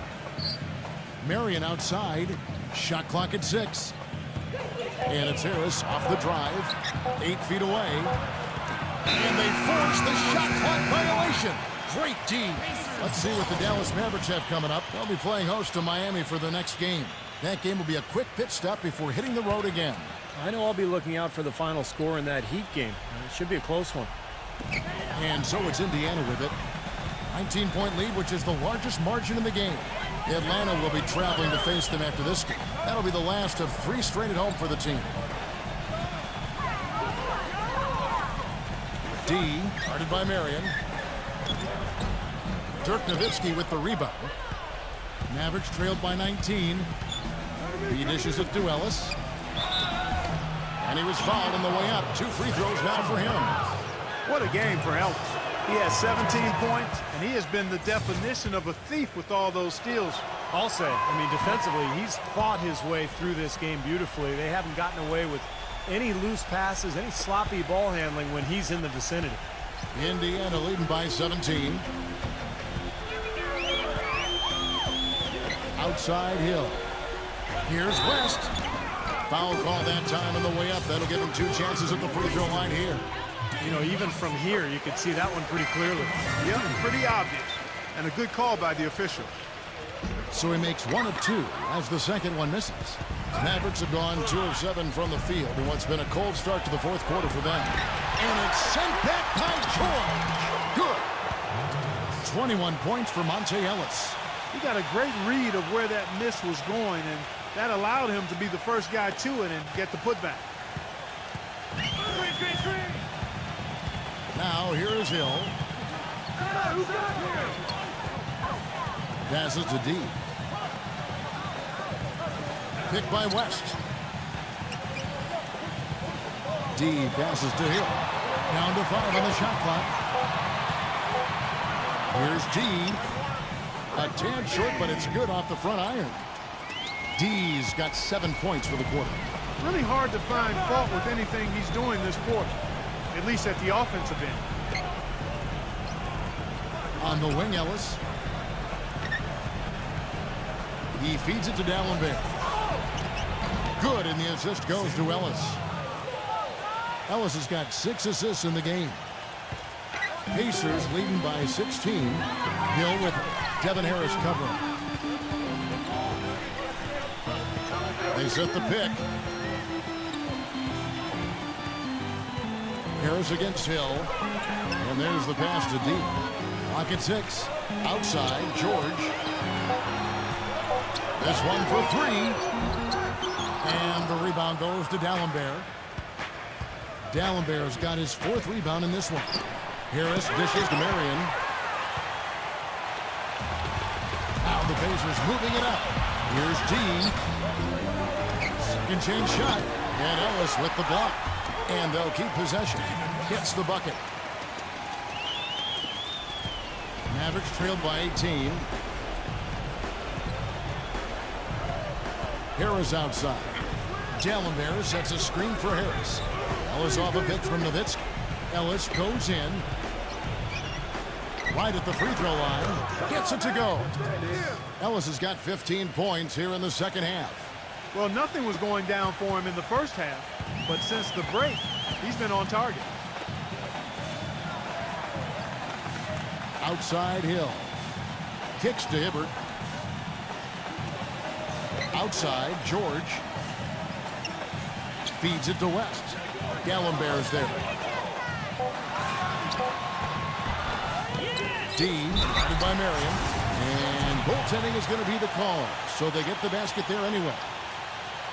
Marion outside. Shot clock at 6. And it's Harris off the drive. 8 feet away. And they force the shot clock violation. Great D. Let's see what the Dallas Mavericks have coming up. They'll be playing host to Miami for the next game. That game will be a quick pit stop before hitting the road again. I know I'll be looking out for the final score in that Heat game. It should be a close one. And so it's Indiana with it. 19-point lead, which is the largest margin in the game. Atlanta will be traveling to face them after this game. That'll be the last of 3 straight at home for the team. D, guarded by Marion. Dirk Nowitzki with the rebound. Mavericks trailed by 19. He dishes it to Ellis. And he was fouled on the way up. 2 free throws now for him. What a game for Ellis. He has 17 points, and he has been the definition of a thief with all those steals. I'll say, defensively, he's fought his way through this game beautifully. They haven't gotten away with any loose passes, any sloppy ball handling when he's in the vicinity. Indiana leading by 17. Outside Hill. Here's West. Foul call that time on the way up. That'll give him 2 chances at the free throw line here. Even from here, you could see that one pretty clearly. Yeah, pretty obvious. And a good call by the official. So he makes 1 of 2 as the second one misses. Mavericks have gone 2 of 7 from the field in what's been a cold start to the fourth quarter for them. And it's sent back by George. Good. 21 points for Monte Ellis. He got a great read of where that miss was going, and that allowed him to be the first guy to it and get the putback. Now here is Hill. Passes to D. Picked by West. D passes to Hill. Down to 5 on the shot clock. Here's D. A tad short, but it's good off the front iron. D's got 7 points for the quarter. Really hard to find fault with anything he's doing this quarter, at least at the offensive end. On the wing, Ellis. He feeds it to Dallenberg. Good, and the assist goes to Ellis. Ellis has got 6 assists in the game. Pacers leading by 16. Hill with Devin Harris covering. They set the pick. Harris against Hill. And there's the pass to D. Clock at 6. Outside, George. This one for 3. And the rebound goes to D'Alembert. D'Alembert's got his 4th rebound in this one. Harris dishes to Marion. Now the Pacers moving it up. Here's D. Second chance shot. And Ellis with the block. And they'll keep possession. Gets the bucket. Mavericks trailed by 18. Harris outside. D'Alembert sets a screen for Harris. Ellis off a pick from Nowitzki. Ellis goes in. Right at the free throw line. Gets it to go. Ellis has got 15 points here in the second half. Well, nothing was going down for him in the first half, but since the break, he's been on target. Outside Hill. Kicks to Hibbert. Outside George. Feeds it to West. D'Alembert's there. Dean, guarded by Marion. And goaltending is going to be the call. So they get the basket there anyway.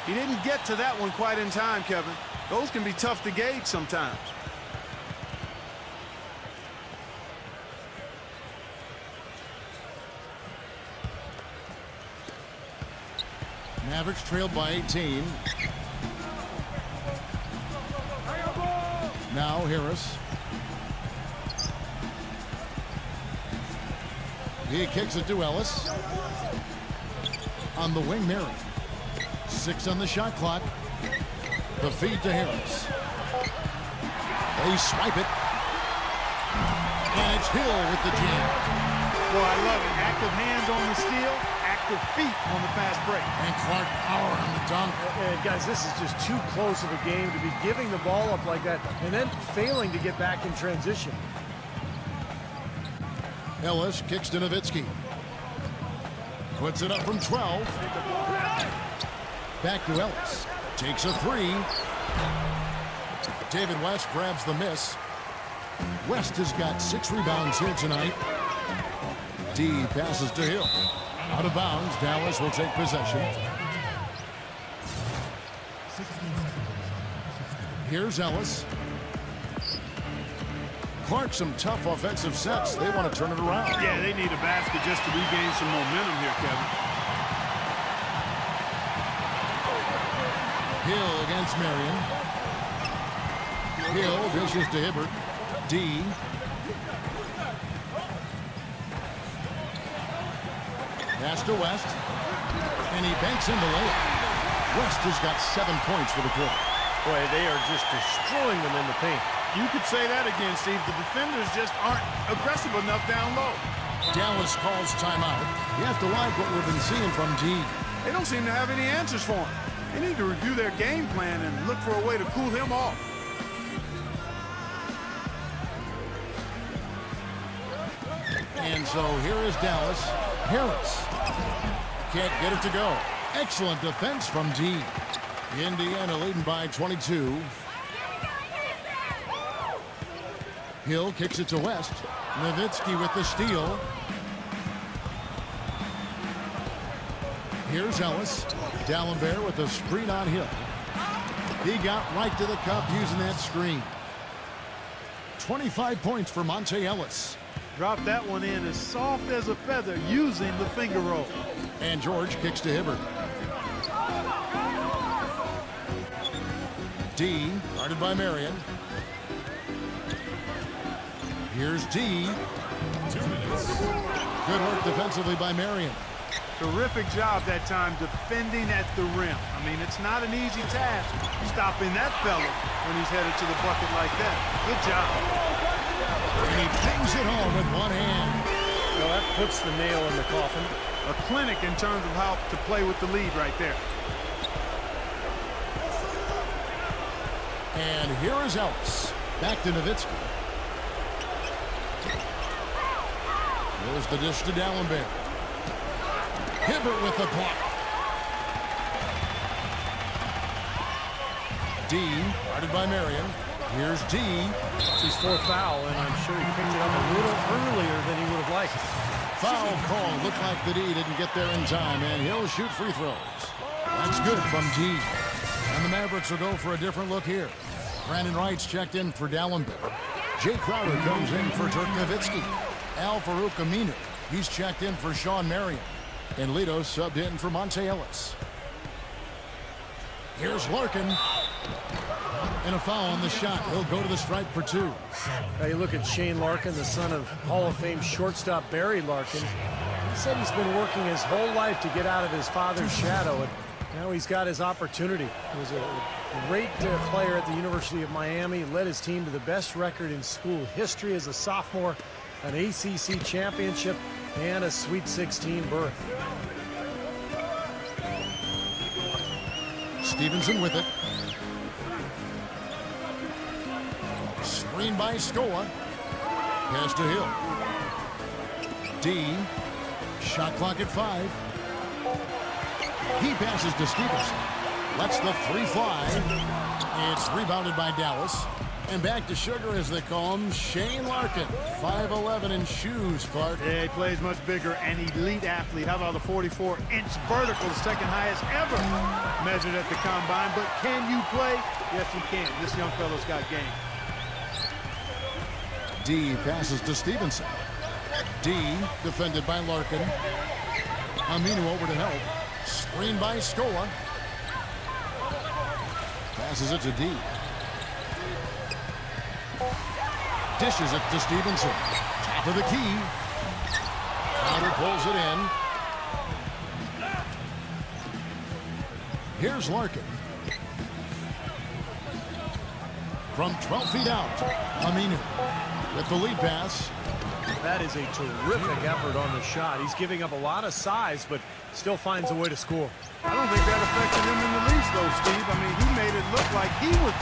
He didn't get to that one quite in time, Kevin. Those can be tough to gauge sometimes. Mavericks trailed by 18. Now Harris. He kicks it to Ellis. On the wing, Marion. 6 on the shot clock. The feed to Harris. They swipe it. And it's Hill with the jam. Boy, I love it. Active hands on the steal, active feet on the fast break. And Clark power on the dunk. Guys, this is just too close of a game to be giving the ball up like that and then failing to get back in transition. Ellis kicks to Nowitzki. Puts it up from 12. Back to Ellis. Takes a 3. David West grabs the miss. West has got 6 rebounds here tonight. D passes to Hill. Out of bounds. Dallas will take possession. Here's Ellis. Clark, some tough offensive sets. They want to turn it around. Yeah, they need a basket just to regain some momentum here, Kevin. Hill against Marion. Hill dishes to Hibbert. D. Pass to West. And he banks in the layup. West has got 7 points for the quarter. Boy, they are just destroying them in the paint. You could say that again, Steve. The defenders just aren't aggressive enough down low. Dallas calls timeout. You have to like what we've been seeing from D. They don't seem to have any answers for him. They need to review their game plan and look for a way to cool him off. And so here is Dallas. Harris can't get it to go. Excellent defense from D. Indiana leading by 22. Hill kicks it to West. Nowitzki with the steal. Here's Ellis. D'Alembert with the screen on Hill. He got right to the cup using that screen. 25 points for Monte Ellis. Dropped that one in as soft as a feather using the finger roll. And George kicks to Hibbert. D, guarded by Marion. Here's D. 2 minutes. Good work defensively by Marion. Terrific job that time defending at the rim. I mean, it's not an easy task stopping that fella when he's headed to the bucket like that. Good job. And he pings it home with one hand. Well, that puts the nail in the coffin. A clinic in terms of how to play with the lead right there. And here is Ellis. Back to Nowitzki. There's the dish to D'Alembert. Hibbert with the block. Dean, guarded by Marion. Here's D. It's his fourth foul, and I'm sure he picked it up a little earlier than he would have liked. Foul call. Looked like the D didn't get there in time, and he'll shoot free throws. That's good from D. And the Mavericks will go for a different look here. Brandon Wright's checked in for Dallenberg. Jay Crowder comes in for Dirk Nowitzki. Al Farouk Aminu, he's checked in for Sean Marion. And Lito subbed in for Monte Ellis. Here's Larkin. And a foul on the shot. He'll go to the stripe for 2. Now you look at Shane Larkin, the son of Hall of Fame shortstop Barry Larkin. He said he's been working his whole life to get out of his father's shadow, and now he's got his opportunity. He was a great player at the University of Miami, led his team to the best record in school history as a sophomore, an ACC championship, and a Sweet 16 berth. Stevenson with it. Screen by Scoa. Pass to Hill. D. Shot clock at 5. He passes to Stevenson. Lets the 3 fly. It's rebounded by Dallas. And back to sugar, as they call him, Shane Larkin. 5'11" in shoes, Clark. Yeah, he plays much bigger, an elite athlete. How about the 44-inch vertical, the second highest ever measured at the combine? But can you play? Yes, you can. This young fella's got game. D passes to Stevenson. D defended by Larkin. Aminu over to help. Screen by Scoa. Passes it to D. Dishes it to Stevenson. Top of the key. Crowder pulls it in. Here's Larkin. From 12 feet out, Aminu with the lead pass. That is a terrific effort on the shot. He's giving up a lot of size, but still finds a way to score. I don't think that affected him in the least, though, Steve. I mean, he made it look like he was...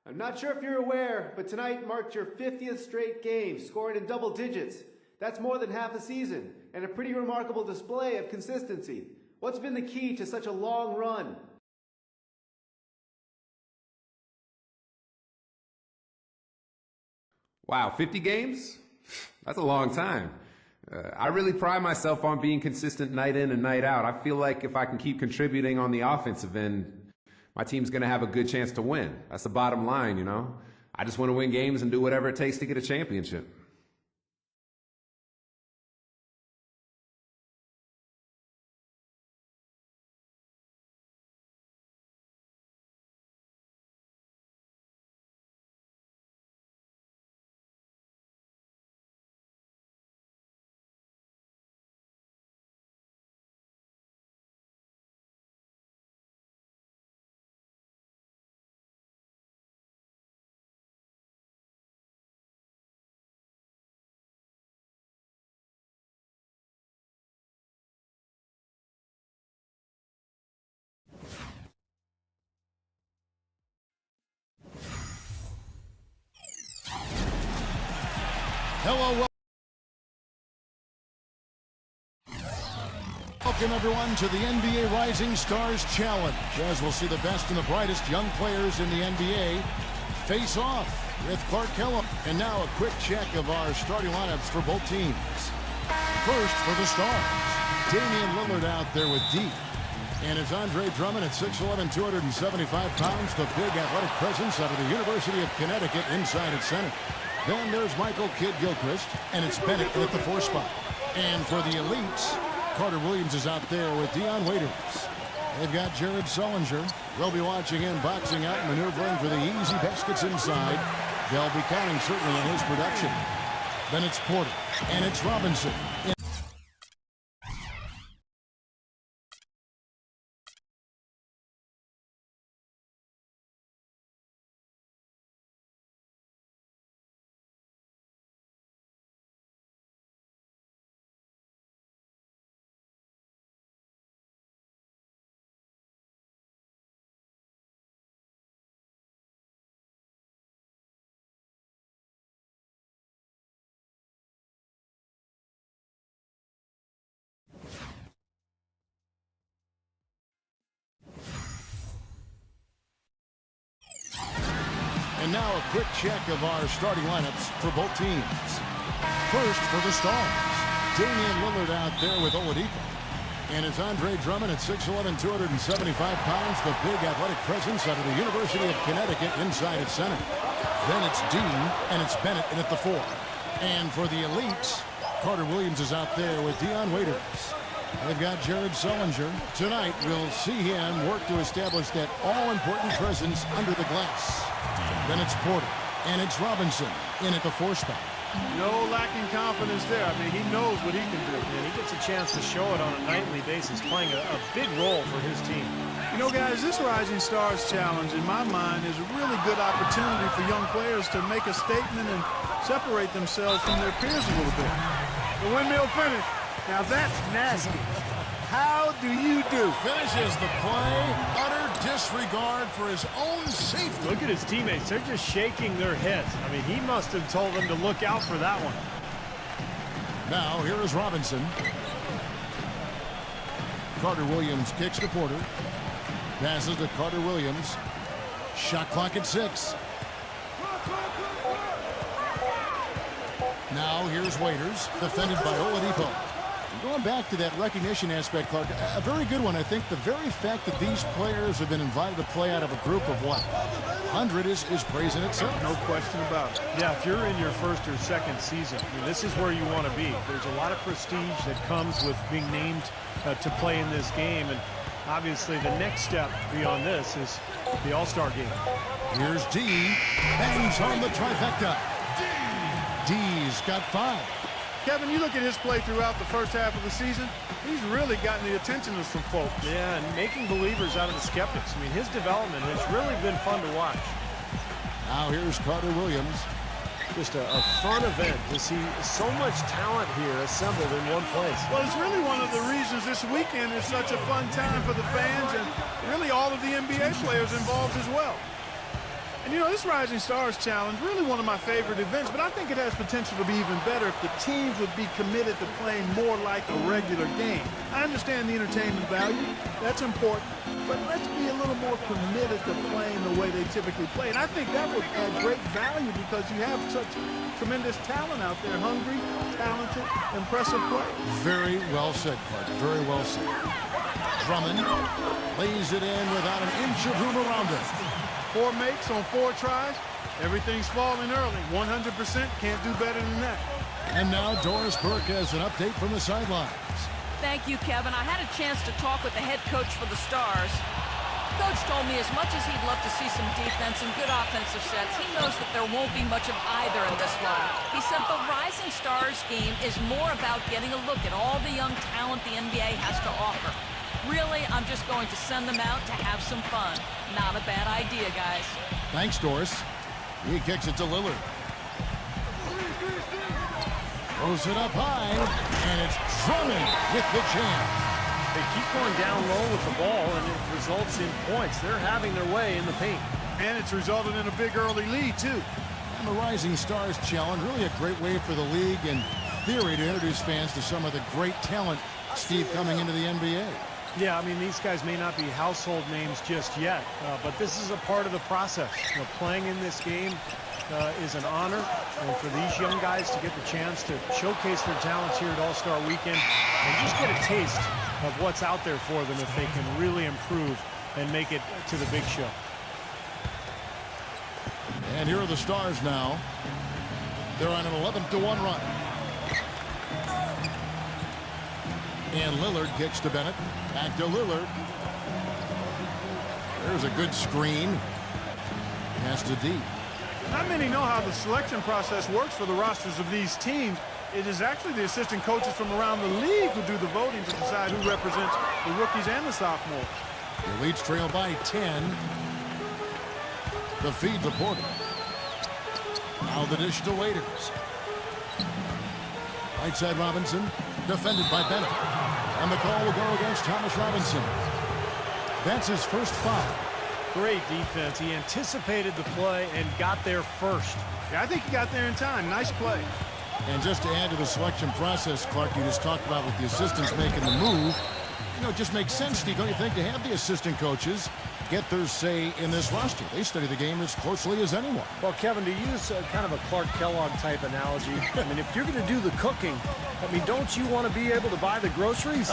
I'm not sure if you're aware, but tonight marked your 50th straight game, scoring in double digits. That's more than half a season, and a pretty remarkable display of consistency. What's been the key to such a long run? Wow, 50 games? That's a long time. I really pride myself on being consistent night in and night out. I feel like if I can keep contributing on the offensive end, my team's going to have a good chance to win. That's the bottom line, you know. I just want to win games and do whatever it takes to get a championship. Hello, welcome everyone to the NBA Rising Stars Challenge, as we'll see the best and the brightest young players in the NBA face off with Clark Kellogg. And now a quick check of our starting lineups for both teams. First for the Stars, Damian Lillard out there with D. And it's Andre Drummond at 6'11", 275 pounds, the big athletic presence out of the University of Connecticut inside at center. Then there's Michael Kidd-Gilchrist, and it's Bennett at the 4 spot. And for the elites, Carter Williams is out there with Dion Waiters. They've got Jared Sullinger. We'll be watching him boxing out and maneuvering for the easy baskets inside. They'll be counting certainly on his production. Then it's Porter, and it's Robinson. And now a quick check of our starting lineups for both teams. First for the Stars, Damian Lillard out there with Oladipo. And it's Andre Drummond at 6'11", 275 pounds, the big athletic presence out of the University of Connecticut inside at center. Then it's Dean, and it's Bennett in at the 4. And for the elites, Carter Williams is out there with Dion Waiters. They've got Jared Sullinger. Tonight, we'll see him work to establish that all-important presence under the glass. Then it's Porter, and it's Robinson in at the 4 spot. No lacking confidence there. I mean, he knows what he can do. And he gets a chance to show it on a nightly basis, playing a big role for his team. You know, guys, this Rising Stars Challenge, in my mind, is a really good opportunity for young players to make a statement and separate themselves from their peers a little bit. The windmill finish. Now, that's nasty. How do you do? Finishes the play. Utter disregard for his own safety. Look at his teammates. They're just shaking their heads. I mean, he must have told them to look out for that one. Now, here is Robinson. Carter Williams kicks to Porter. Passes to Carter Williams. Shot clock at 6. Now, here's Waiters, defended by Oladipo. Going back to that recognition aspect, Clark, a very good one. I think the very fact that these players have been invited to play out of a group of, what, 100 is praising itself. No question about it. Yeah, if you're in your first or second season, I mean, this is where you want to be. There's a lot of prestige that comes with being named to play in this game, and obviously the next step beyond this is the All-Star game. Here's D. Bangs on the trifecta. D's got 5. Kevin, you look at his play throughout the first half of the season, he's really gotten the attention of some folks. Yeah, and making believers out of the skeptics. I mean, his development has really been fun to watch. Now here's Carter Williams. Just a fun event to see so much talent here assembled in one place. Well, it's really one of the reasons this weekend is such a fun time for the fans and really all of the NBA players involved as well. And, you know, this Rising Stars Challenge, really one of my favorite events, but I think it has potential to be even better if the teams would be committed to playing more like a regular game. I understand the entertainment value. That's important. But let's be a little more committed to playing the way they typically play. And I think that would add great value because you have such tremendous talent out there, hungry, talented, impressive players. Very well said, Clark. Very well said. Drummond lays it in without an inch of room around it. 4 makes on 4 tries. Everything's falling early. 100%. Can't do better than that. And now Doris Burke has an update from the sidelines. Thank you, Kevin. I had a chance to talk with the head coach for the Stars. Coach told me as much as he'd love to see some defense and good offensive sets, he knows that there won't be much of either in this one. He said the Rising Stars game is more about getting a look at all the young talent the NBA has to offer. Really, I'm just going to send them out to have some fun. Not a bad idea, guys. Thanks, Doris. He kicks it to Lillard. Throws it up high, and it's Drummond with the jam. They keep going down low with the ball, and it results in points. They're having their way in the paint. And it's resulted in a big early lead, too. And the Rising Stars Challenge, really a great way for the league and theory to introduce fans to some of the great talent, Steve, coming into the NBA. Yeah, I mean, these guys may not be household names just yet, but this is a part of the process. You know, playing in this game is an honor, and for these young guys to get the chance to showcase their talents here at All-Star Weekend and just get a taste of what's out there for them if they can really improve and make it to the big show. And here are the Stars now. They're on an 11-1 run. And Lillard kicks to Bennett. Back to Lillard. There's a good screen. Pass to D. Not many know how the selection process works for the rosters of these teams. It is actually the assistant coaches from around the league who do the voting to decide who represents the rookies and the sophomores. The Leafs trail by 10. The feed to Porter. Now the dish to Waiters. Right side Robinson. Defended by Bennett. And the call will go against Thomas Robinson. That's his first foul. Great defense. He anticipated the play and got there first. Yeah, I think he got there in time. Nice play. And just to add to the selection process, Clark, you just talked about with the assistants making the move. You know, it just makes sense, Steve, don't you think, to have the assistant coaches get their say in this roster? They study the game as closely as anyone. Well, Kevin, to use kind of a Clark Kellogg type analogy, I mean, if you're going to do the cooking, I mean, don't you want to be able to buy the groceries?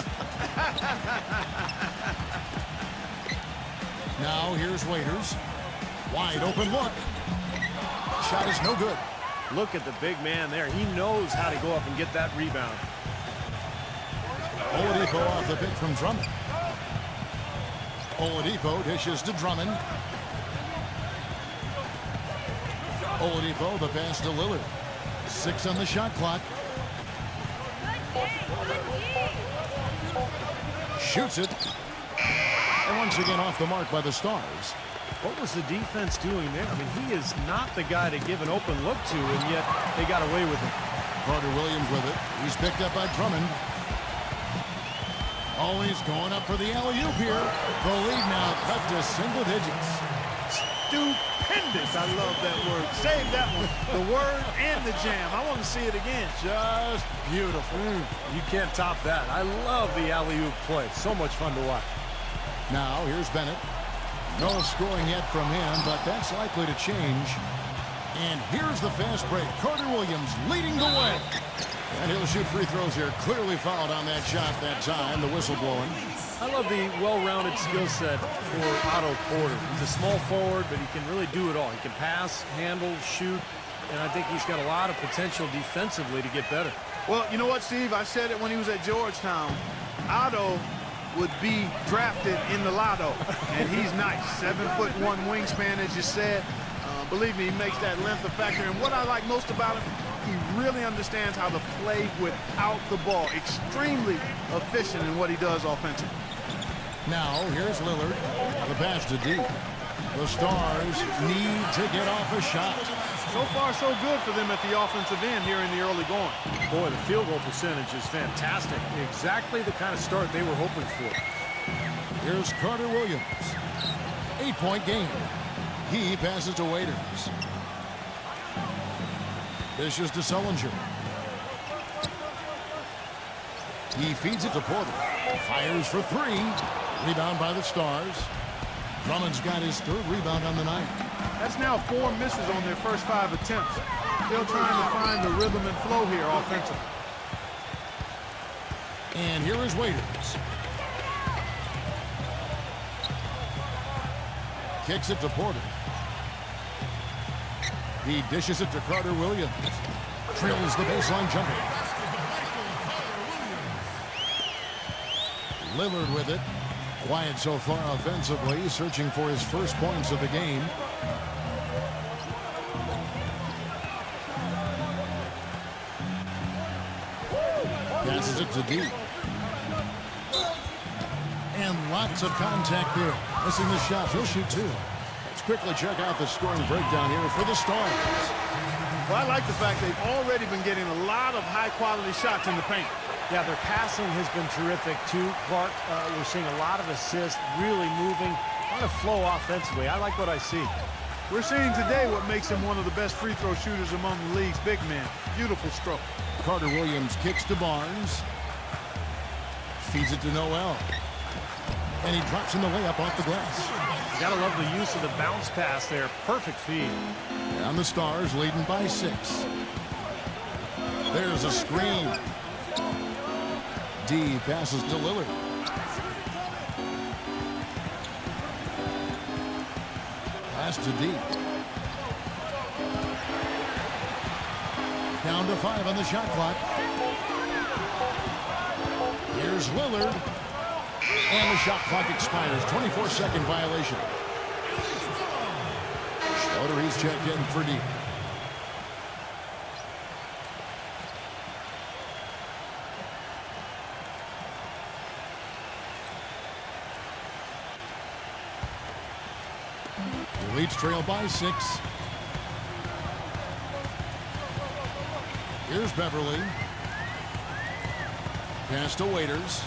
Now here's Waiters. Wide open look. Shot is no good. Look at the big man there. He knows how to go up and get that rebound. Oladipo off the pick from Drummond. Oladipo dishes to Drummond. Oladipo, the pass to Lillard. 6 on the shot clock. Shoots it. And once again off the mark by the Stars. What was the defense doing there? I mean, he is not the guy to give an open look to, and yet they got away with it. Carter Williams with it. He's picked up by Drummond. Always going up for the alley-oop here. The lead now cut to single digits. Stupendous. I love that word. Save that one. The word and the jam. I want to see it again. Just beautiful. You can't top that. I love the alley-oop play. So much fun to watch. Now, here's Bennett. No scoring yet from him, but that's likely to change. And here's the fast break. Carter Williams leading the way. And he'll shoot free throws here. Clearly fouled on that shot that time. The whistle blowing. I love the well-rounded skill set for Otto Porter. He's a small forward, but he can really do it all. He can pass, handle, shoot, and I think he's got a lot of potential defensively to get better. Well, you know what, Steve? I said it when he was at Georgetown. Otto would be drafted in the lotto, and he's nice. 7'1" wingspan, as you said. Believe me, he makes that length a factor. And what I like most about him, he really understands how to play without the ball. Extremely efficient in what he does offensively. Now, here's Lillard. The pass to D. The Stars need to get off a shot. So far, so good for them at the offensive end here in the early going. Boy, the field goal percentage is fantastic. Exactly the kind of start they were hoping for. Here's Carter Williams. 8-point game. He passes to Waiters. Dishes to Sullinger. He feeds it to Porter. Fires for 3. Rebound by the Stars. Drummond's got his 3rd rebound on the night. That's now 4 misses on their first 5 attempts. Still trying to find the rhythm and flow here offensively. And here is Waiters. Kicks it to Porter. He dishes it to Carter Williams. Trails the baseline jumper. Lillard with it. Quiet so far offensively, searching for his first points of the game. Passes it to D. And lots of contact there. Missing the shot. He'll shoot 2. Let's quickly check out the scoring breakdown here for the Stars. Well, I like the fact they've already been getting a lot of high-quality shots in the paint. Yeah, their passing has been terrific, too. Clark, we're seeing a lot of assists, really moving, a lot of flow offensively. I like what I see. We're seeing today what makes him one of the best free throw shooters among the league's big men. Beautiful stroke. Carter Williams kicks to Barnes. Feeds it to Noel. And he drops in the layup off the glass. You gotta love the use of the bounce pass there. Perfect feed. And the Stars leading by 6. There's a screen. D passes to Lillard. Pass to D. Down to 5 on the shot clock. Here's Lillard. And the shot clock expires. 24-second violation. Schroeder, he's checked in for D. The Leeds trail by 6. Here's Beverly. Pass to Waiters.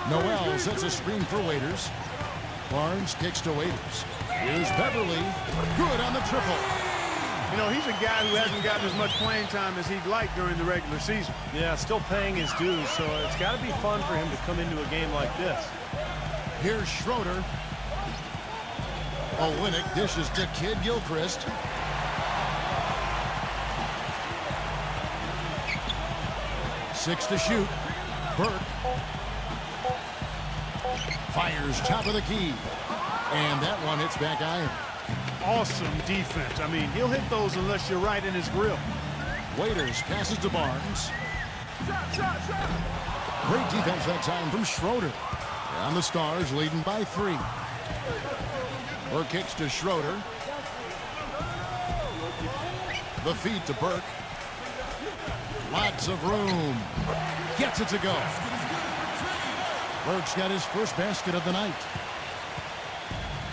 Noel sets a screen for Waiters. Barnes kicks to Waiters. Here's Beverly. Good on the triple. You know, he's a guy who hasn't gotten as much playing time as he'd like during the regular season. Yeah, still paying his dues, so it's got to be fun for him to come into a game like this. Here's Schroeder. Olynyk dishes to Kid Gilchrist. Six to shoot. Burke fires top of the key. And that one hits back iron. Awesome defense. I mean, he'll hit those unless you're right in his grill. Waiters passes to Barnes. Great defense that time from Schroeder. And the Stars leading by 3. Burke kicks to Schroeder. The feed to Burke. Lots of room. Gets it to go. Burke's got his first basket of the night.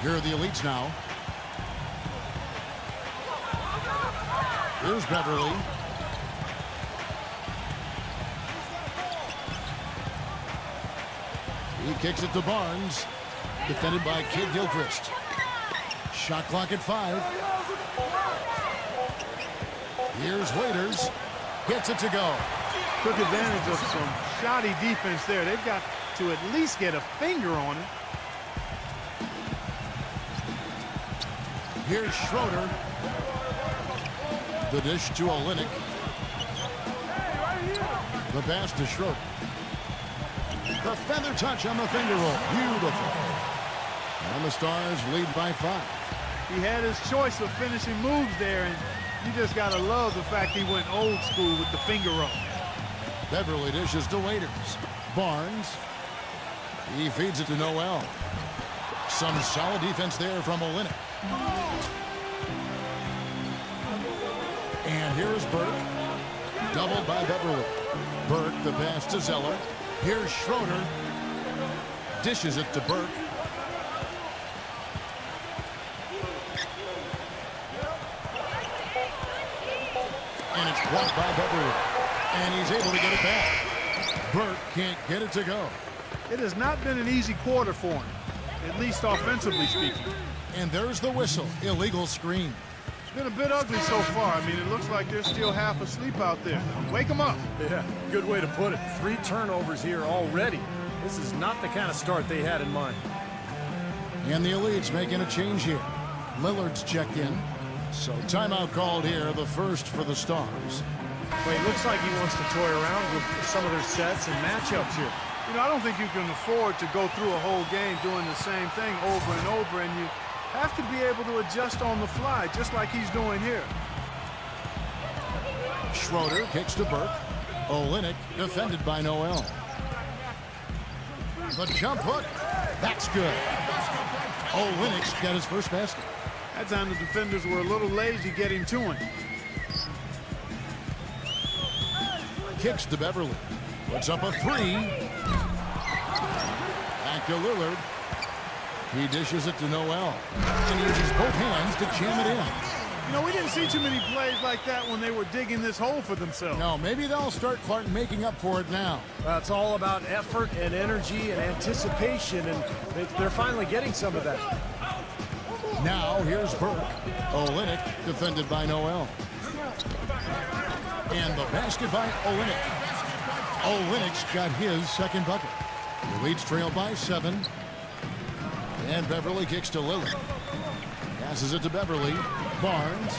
Here are the Elites now. Here's Beverly. He kicks it to Barnes. Defended by Kid Gilchrist. Shot clock at 5. Here's Waiters. Gets it to go. Took advantage of some shoddy defense there. They've got to at least get a finger on it. Here's Schroeder. The dish to Olynyk. The pass to Schroeder. The feather touch on the finger roll. Beautiful. And the Stars lead by 5. He had his choice of finishing moves there, and you just got to love the fact he went old school with the finger roll. Beverly dishes to Waiters. Barnes. He feeds it to Noel. Some solid defense there from Olynyk. And here's Burke. Doubled by Beverly. Burke, the pass to Zeller. Here's Schroeder. Dishes it to Burke. And it's blocked by Beverly. And he's able to get it back. Burke can't get it to go. It has not been an easy quarter for him, at least offensively speaking. And there's the whistle. Illegal screen. It's been a bit ugly so far. I mean, it looks like they're still half asleep out there. Wake them up. Yeah, good way to put it. 3 turnovers here already. This is not the kind of start they had in mind. And the Elites making a change here. Lillard's checked in. So timeout called here, the first for the Stars. Well, it looks like he wants to toy around with some of their sets and matchups here. You know, I don't think you can afford to go through a whole game doing the same thing over and over, and you have to be able to adjust on the fly, just like he's doing here. Schroeder kicks to Burke. Olynyk defended by Noel. The jump hook. That's good. Olynyk's got his first basket. That time the defenders were a little lazy getting to him. Kicks to Beverly. Puts up a 3. Back to Lillard. He dishes it to Noel. And he uses both hands to jam it in. You know, we didn't see too many plays like that when they were digging this hole for themselves. No, maybe they'll start Clark making up for it now. It's all about effort and energy and anticipation, and they're finally getting some of that. Now here's Burke. Olynyk defended by Noel. And the basket by Olynyk. Olynyk's got his second bucket. The Elites trail by 7. And Beverly kicks to Lillard. Passes it to Beverly. Barnes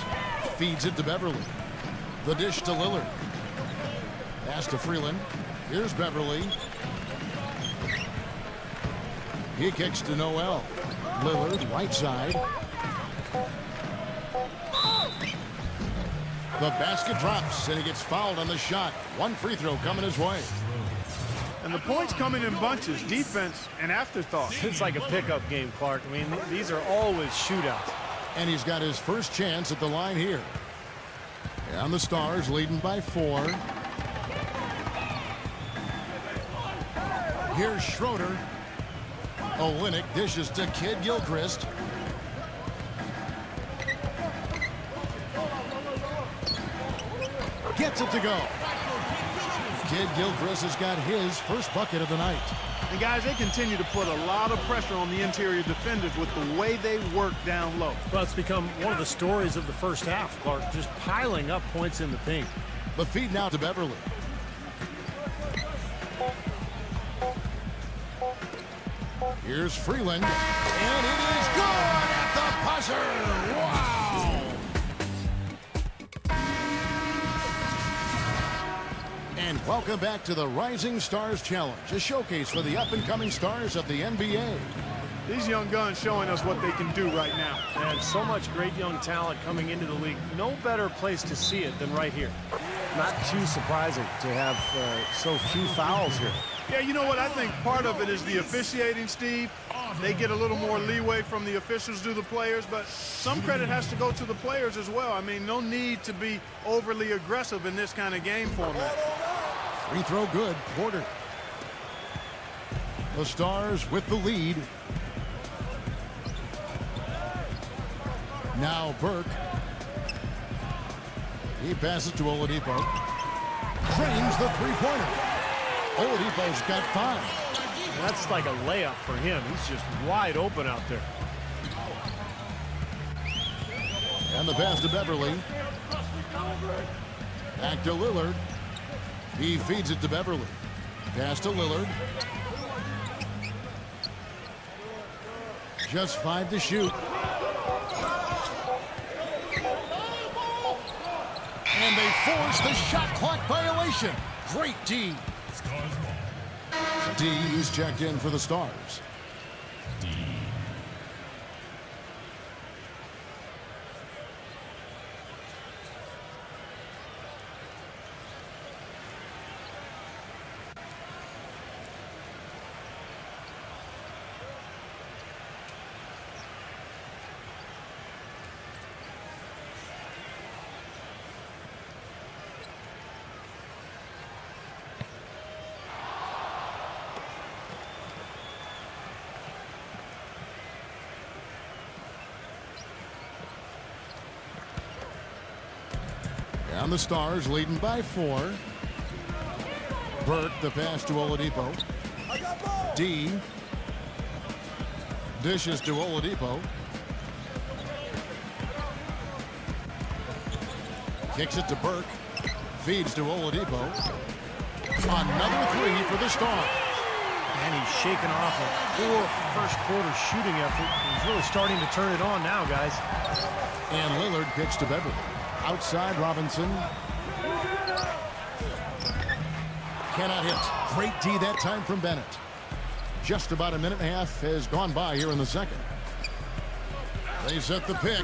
feeds it to Beverly. The dish to Lillard. Pass to Freeland. Here's Beverly. He kicks to Noel. Lillard, right side. The basket drops, and he gets fouled on the shot. One free throw coming his way. And the points coming in bunches. Defense, an afterthought. It's like a pickup game, Clark. I mean, these are always shootouts. And he's got his first chance at the line here. And the Stars leading by 4. Here's Schroeder. Olynyk dishes to Kid Gilchrist. Gets it to go. Kid Gilchrist has got his first bucket of the night. And guys, they continue to put a lot of pressure on the interior defenders with the way they work down low. Well, it's become one of the stories of the first half, Clark, just piling up points in the paint. The feed now to Beverly. Here's Freeland, and it is good at the buzzer. Wow! And welcome back to the Rising Stars Challenge, a showcase for the up-and-coming stars of the NBA. These young guns showing us what they can do right now. And so much great young talent coming into the league. No better place to see it than right here. Not too surprising to have so few fouls here. Yeah, you know what? I think part of it is the officiating, Steve. They get a little more leeway from the officials to the players, but some credit has to go to the players as well. I mean, no need to be overly aggressive in this kind of game format. Free throw good. Porter. The Stars with the lead. Now Burke. He passes to Oladipo. Drains the three-pointer. Oladipo's got 5. That's like a layup for him. He's just wide open out there. And the pass to Beverly. Back to Lillard. He feeds it to Beverly. Pass to Lillard. Just 5 to shoot. And they force the shot clock violation. Great D. D is checked in for the Stars. And the Stars leading by 4. Burke, the pass to Oladipo. D. Dishes to Oladipo. Kicks it to Burke. Feeds to Oladipo. Another 3 for the Stars. And he's shaking off a poor first quarter shooting effort. He's really starting to turn it on now, guys. And Lillard kicks to Beverly. Outside Robinson. Cannot hit. Great D that time from Bennett. Just about a minute and a half has gone by here in the second. They set the pick.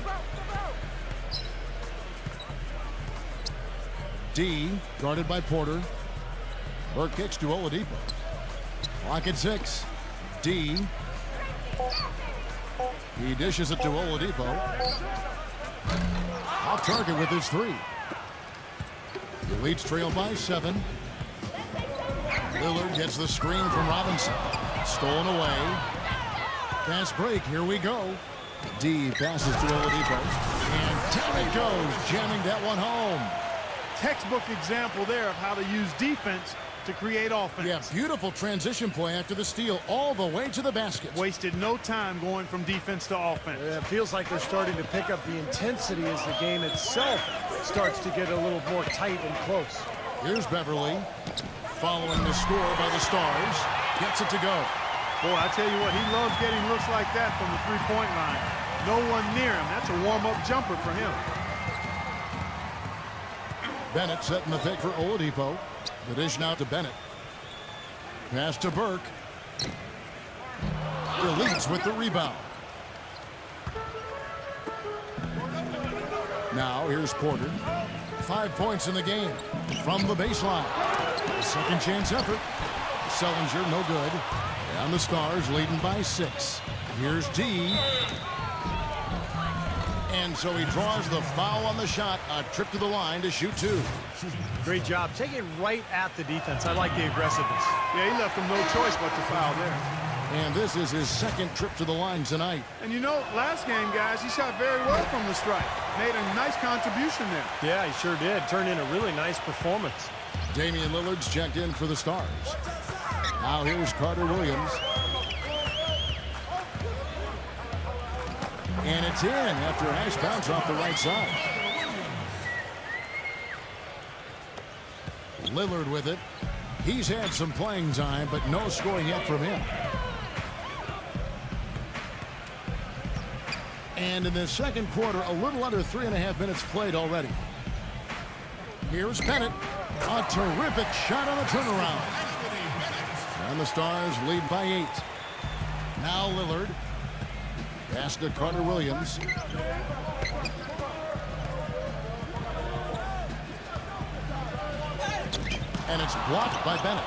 D guarded by Porter. Burke kicks to Oladipo. Clock at 6. D. He dishes it to Oladipo. Off target with his 3. The leads trail by 7. Lillard gets the screen from Robinson. Stolen away. Fast break. Here we go. D passes to Oladipo. And down it goes, jamming that one home. Textbook example there of how to use defense to create offense. Yeah, beautiful transition play after the steal all the way to the basket. Wasted no time going from defense to offense. It feels like they're starting to pick up the intensity as the game itself starts to get a little more tight and close. Here's Beverly. Following the score by the Stars. Gets it to go. Boy, I tell you what, he loves getting looks like that from the three-point line. No one near him. That's a warm-up jumper for him. Bennett setting the pick for Oladipo. The dish now to Bennett. Pass to Burke. Leads with the rebound. Now here's Porter. 5 points in the game from the baseline. Second chance effort. Sellinger no good. And the Stars leading by 6. Here's D. And so he draws the foul on the shot. A trip to the line to shoot 2. Great job. Take it right at the defense. I like the aggressiveness. Yeah, he left him no choice but to foul there. And this is his second trip to the line tonight. And you know, last game, guys, he shot very well from the stripe. Made a nice contribution there. Yeah, he sure did. Turned in a really nice performance. Damian Lillard's checked in for the Stars. Now here's Carter Williams. And it's in after a nice bounce off the right side. Lillard with it. He's had some playing time, but no scoring yet from him. And in the second quarter, a little under 3.5 minutes played already. Here's Bennett. A terrific shot on the turnaround. And the Stars lead by 8. Now Lillard. Pass to Carter Williams. And it's blocked by Bennett.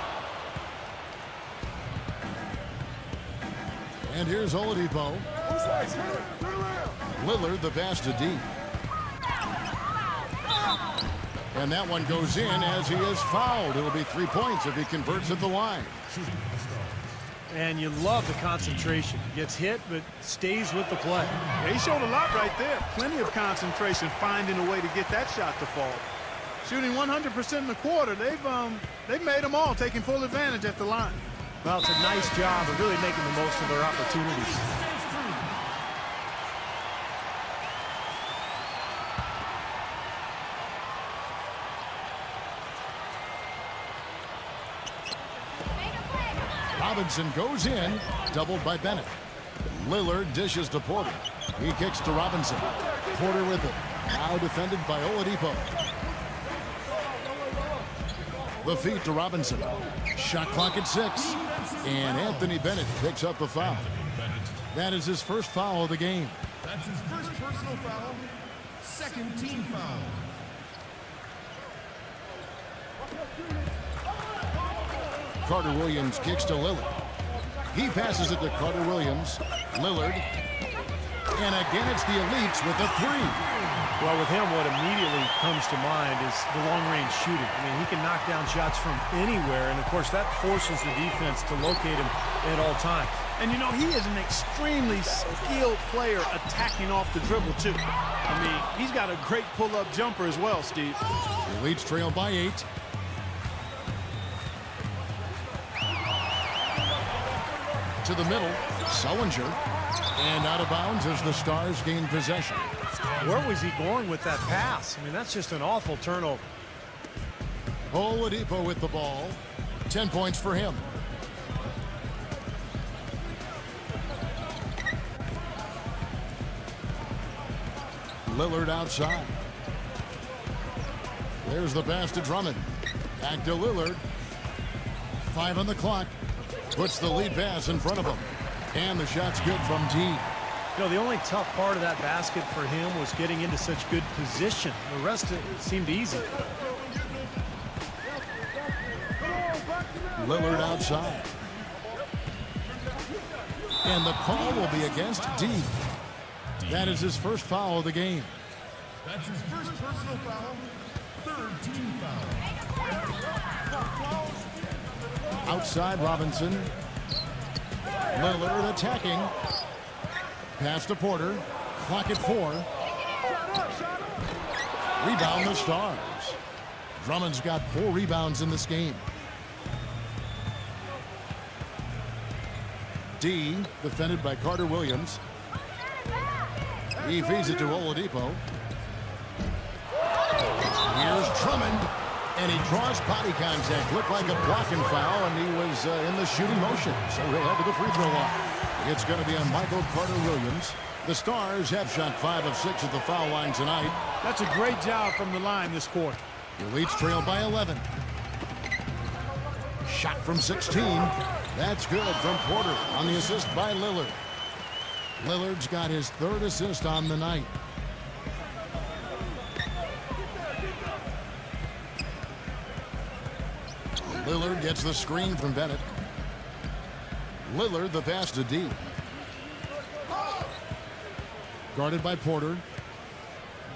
And here's Oladipo. Lillard the pass to D. And that one goes in as he is fouled. It'll be 3 points if he converts at the line. And you love the concentration. Gets hit, but stays with the play. Yeah, he showed a lot right there. Plenty of concentration, finding a way to get that shot to fall. Shooting 100% in the quarter. They've made them all, taking full advantage at the line. Well, it's a nice job of really making the most of their opportunities. Robinson goes in, doubled by Bennett. Lillard dishes to Porter. He kicks to Robinson. Porter with it. Now defended by Oladipo. The feed to Robinson. Shot clock at 6. And Anthony Bennett picks up the foul. That is his first foul of the game. That's his first personal foul. Second team foul. Carter Williams kicks to Lillard. He passes it to Carter Williams. Lillard. And again, it's the elites with a 3. Well, with him, what immediately comes to mind is the long-range shooting. I mean, he can knock down shots from anywhere, and of course, that forces the defense to locate him at all times. And you know, he is an extremely skilled player attacking off the dribble, too. I mean, he's got a great pull-up jumper as well, Steve. The elites trail by 8. To the middle, Sellinger. And out of bounds as the Stars gain possession. Where was he going with that pass? I mean, that's just an awful turnover. Oladipo with the ball. 10 points for him. Lillard outside. There's the pass to Drummond. Back to Lillard. 5 on the clock. Puts the lead pass in front of him. And the shot's good from D. You know, the only tough part of that basket for him was getting into such good position. The rest of it seemed easy. Lillard outside. And the call will be against D. That is his first foul of the game. That's his first personal foul. Third team foul. Outside Robinson. Lillard attacking. Pass to Porter. Clock at 4. Rebound the Stars. Drummond's got 4 rebounds in this game. D defended by Carter Williams. He feeds it to Oladipo. Here's Drummond. And he draws body contact. Looked like a blocking foul, and he was in the shooting motion. So he'll head to the free throw line. It's going to be on Michael Carter-Williams. The Stars have shot 5 of 6 at the foul line tonight. That's a great job from the line this quarter. The Elites trail by 11. Shot from 16. That's good from Porter on the assist by Lillard. Lillard's got his 3rd assist on the night. Lillard gets the screen from Bennett. Lillard the pass to D. Guarded by Porter.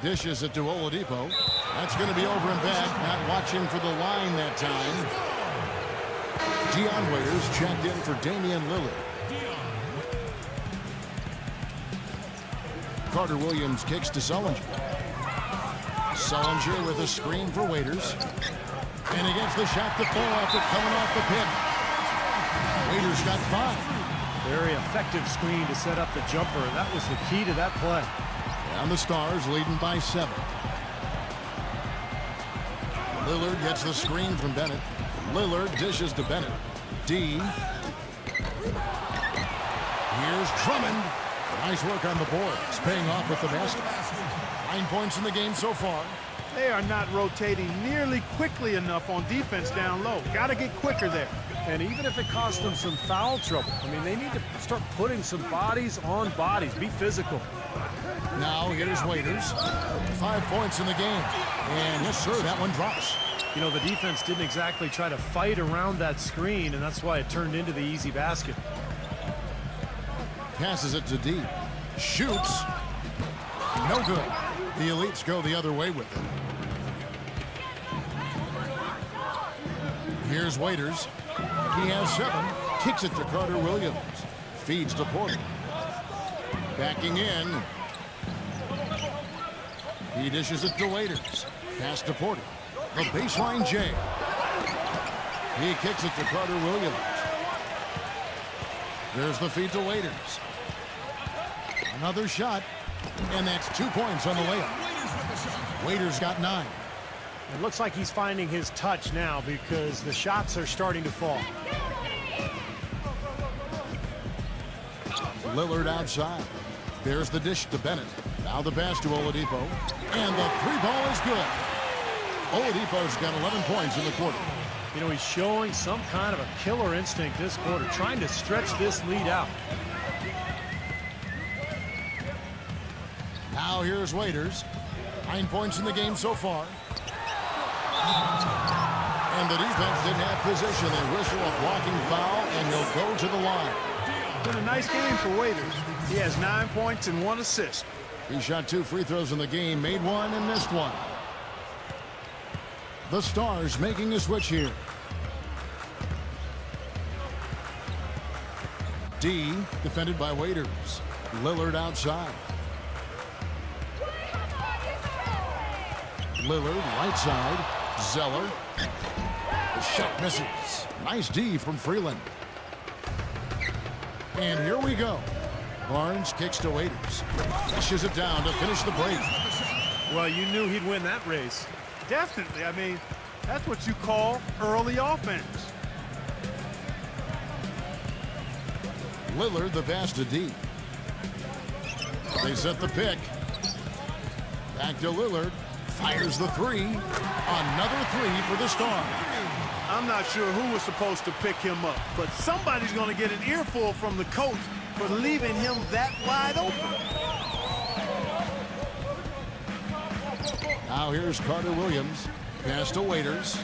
Dishes it to Oladipo. That's going to be over and back. Not watching for the line that time. Dion Waiters checked in for Damian Lillard. Carter-Williams kicks to Sullinger. Sullinger with a screen for Waiters. And he gets the shot to fall after coming off the pick. Waiters got 5. Very effective screen to set up the jumper. That was the key to that play. And the Stars leading by 7. Lillard gets the screen from Bennett. Lillard dishes to Bennett. D. Here's Drummond. Nice work on the boards. Paying off with the basket. 9 points in the game so far. They are not rotating nearly quickly enough on defense down low. Got to get quicker there. And even if it costs them some foul trouble, I mean, they need to start putting some bodies on bodies. Be physical. Now here's Waiters. 5 points in the game. And yes, sir, that one drops. You know, the defense didn't exactly try to fight around that screen, and that's why it turned into the easy basket. Passes it to D. Shoots. No good. The Elites go the other way with it. Here's Waiters. He has 7. Kicks it to Carter-Williams. Feeds to Porter. Backing in. He dishes it to Waiters. Pass to Porter. The baseline J. He kicks it to Carter-Williams. There's the feed to Waiters. Another shot. And that's 2 points on the layup. Waiters got 9. It looks like he's finding his touch now because the shots are starting to fall. Lillard outside. There's the dish to Bennett. Now the pass to Oladipo. And the 3-ball is good. Oladipo's got 11 points in the quarter. You know, he's showing some kind of a killer instinct this quarter, trying to stretch this lead out. Now here's Waiters. 9 points in the game so far. And the defense didn't have position. They whistle a blocking foul, and he'll go to the line. Been a nice game for Waiters. He has 9 points and 1 assist. He shot 2 free throws in the game, made 1 and missed 1. The Stars making a switch here. D defended by Waiters. Lillard outside. Lillard right side. Zeller. The shot misses. Nice D from Freeland. And here we go. Barnes kicks to Waiters. Fishes it down to finish the break. Well, you knew he'd win that race. Definitely. I mean, that's what you call early offense. Lillard the pass to D. They set the pick. Back to Lillard. Fires the 3. Another 3 for the Stars. I'm not sure who was supposed to pick him up, but somebody's going to get an earful from the coach for leaving him that wide open. Now here's Carter-Williams. Pass to Waiters.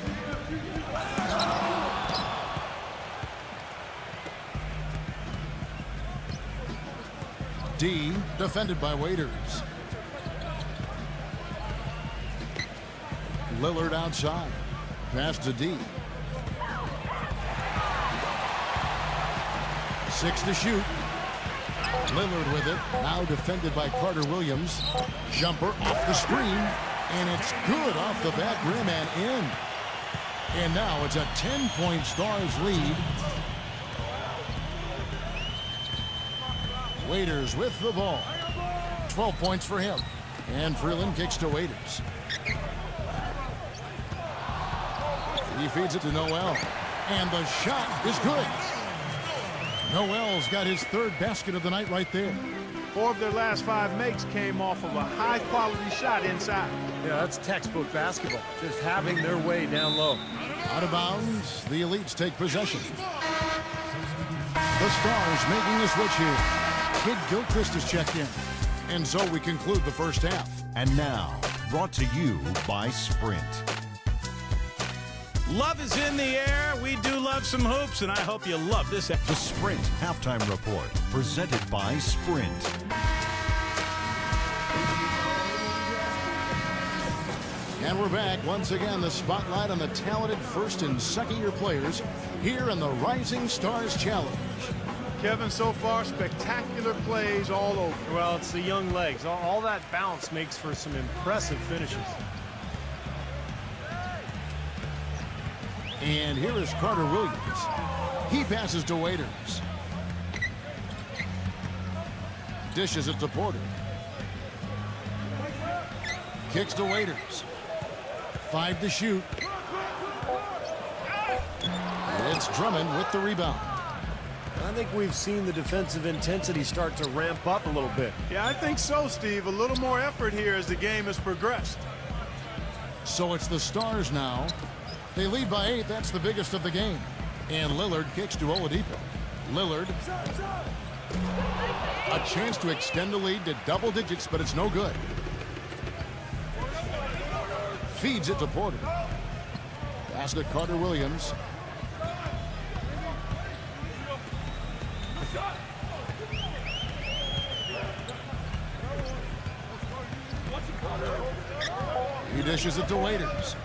D defended by Waiters. Lillard outside. Pass to D. 6 to shoot. Lillard with it. Now defended by Carter-Williams. Jumper off the screen. And it's good off the back rim and in. And now it's a 10-point Stars lead. Waiters with the ball. 12 points for him. And Freeland kicks to Waiters. He feeds it to Noel. And the shot is good. Noel's got his third basket of the night right there. 4 of their last 5 makes came off of a high-quality shot inside. Yeah, that's textbook basketball. Just having their way down low. Out of bounds, the Elites take possession. The Stars making the switch here. Kid Gilchrist has checked in. And so we conclude the first half. And now, brought to you by Sprint. Love is in the air. We do love some hoops, and I hope you love this. The Sprint Halftime Report, presented by Sprint. And we're back. Once again, the spotlight on the talented first and second year players here in the Rising Stars Challenge. Kevin, so far, spectacular plays all over. Well, it's the young legs. All that bounce makes for some impressive finishes. And here is Carter Williams. He passes to Waiters. Dishes it to Porter. Kicks to Waiters. 5 to shoot. It's Drummond with the rebound. I think we've seen the defensive intensity start to ramp up a little bit. Yeah, I think so, Steve. A little more effort here as the game has progressed. So it's the Stars now. They lead by 8. That's the biggest of the game. And Lillard kicks to Oladipo. Lillard. A chance to extend the lead to double digits, but it's no good. Feeds it to Porter. Pass to Carter Williams. He dishes it to Waiters.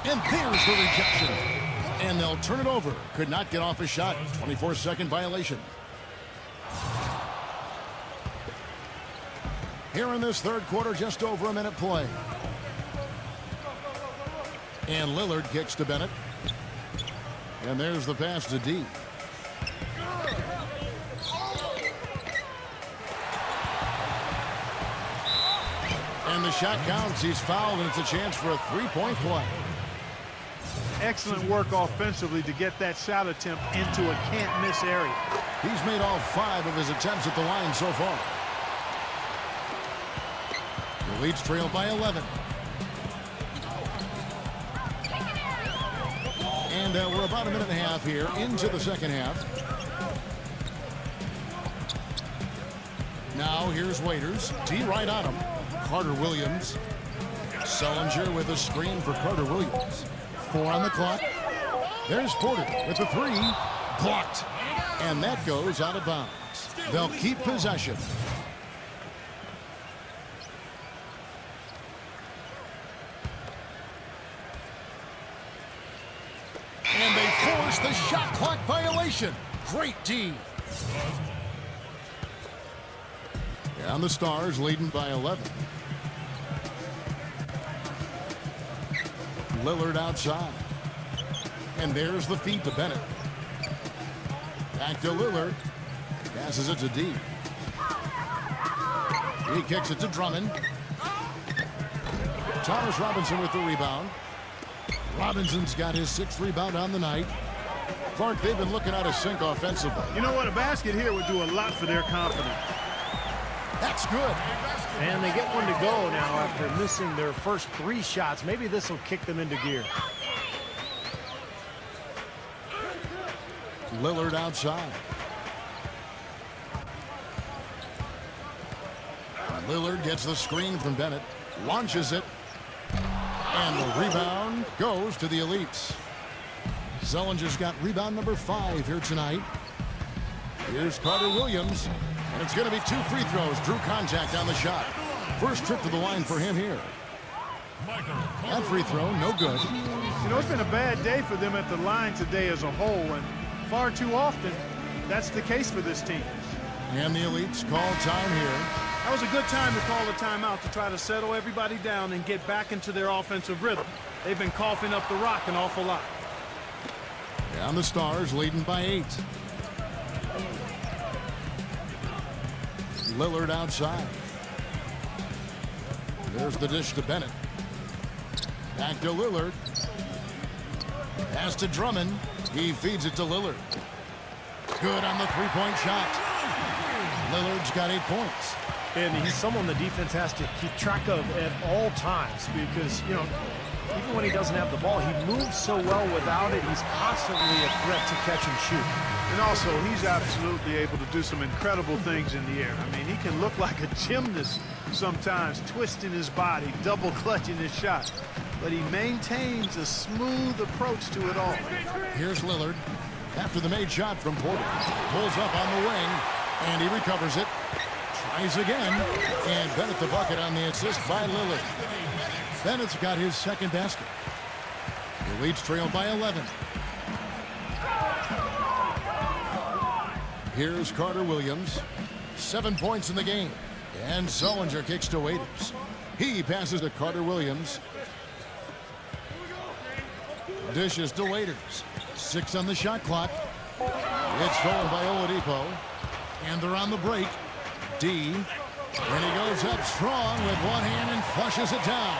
And there's the rejection. And they'll turn it over. Could not get off a shot. 24-second violation. Here in this third quarter, just over a minute play. And Lillard kicks to Bennett. And there's the pass to D. And the shot counts. He's fouled, and it's a chance for a three-point play. Excellent work offensively to get that shot attempt into a can't-miss area. He's made all 5 of his attempts at the line so far. The Leeds trail by 11. And we're about a minute and a half here into the second half. Now here's Waiters. D right on him. Carter Williams. Sullinger with a screen for Carter Williams. 4 on the clock. There's Porter with the 3. Blocked. And that goes out of bounds. They'll keep possession. And they force the shot clock violation. Great D. And the Stars leading by 11. Lillard outside. And there's the feed to Bennett. Back to Lillard. Passes it to D. He kicks it to Drummond. Thomas Robinson with the rebound. Robinson's got his 6th rebound on the night. Clark, they've been looking out of sync offensively. You know what? A basket here would do a lot for their confidence. That's good. And they get one to go now after missing their first 3 shots. Maybe this will kick them into gear. Lillard outside. Lillard gets the screen from Bennett. Launches it. And the rebound goes to the Elites. Sullinger's got rebound number 5 here tonight. Here's Carter Williams. And it's going to be 2 free throws. Drew contact on the shot. First trip to the line for him here. That free throw, no good. You know, it's been a bad day for them at the line today as a whole, and far too often, that's the case for this team. And the Elites call time here. That was a good time to call a timeout to try to settle everybody down and get back into their offensive rhythm. They've been coughing up the rock an awful lot. And the Stars leading by 8. Lillard outside. There's the dish to Bennett. Back to Lillard. Pass to Drummond. He feeds it to Lillard. Good on the three-point shot. Lillard's got 8 points. And he's someone the defense has to keep track of at all times because, you know, even when he doesn't have the ball, he moves so well without it. He's constantly a threat to catch and shoot. And also, he's absolutely able to do some incredible things in the air. I mean, he can look like a gymnast sometimes, twisting his body, double clutching his shot. But he maintains a smooth approach to it all. Here's Lillard. After the made shot from Porter. Pulls up on the wing, and he recovers it. Tries again, and Bennett the bucket on the assist by Lillard. Bennett's got his second basket. The Leafs trail by 11. Here's Carter Williams. 7 points in the game. And Sullinger kicks to Waiters. He passes to Carter Williams. Dishes to Waiters. 6 on the shot clock. It's stolen by Oladipo. And they're on the break. D. And he goes up strong with one hand and flushes it down.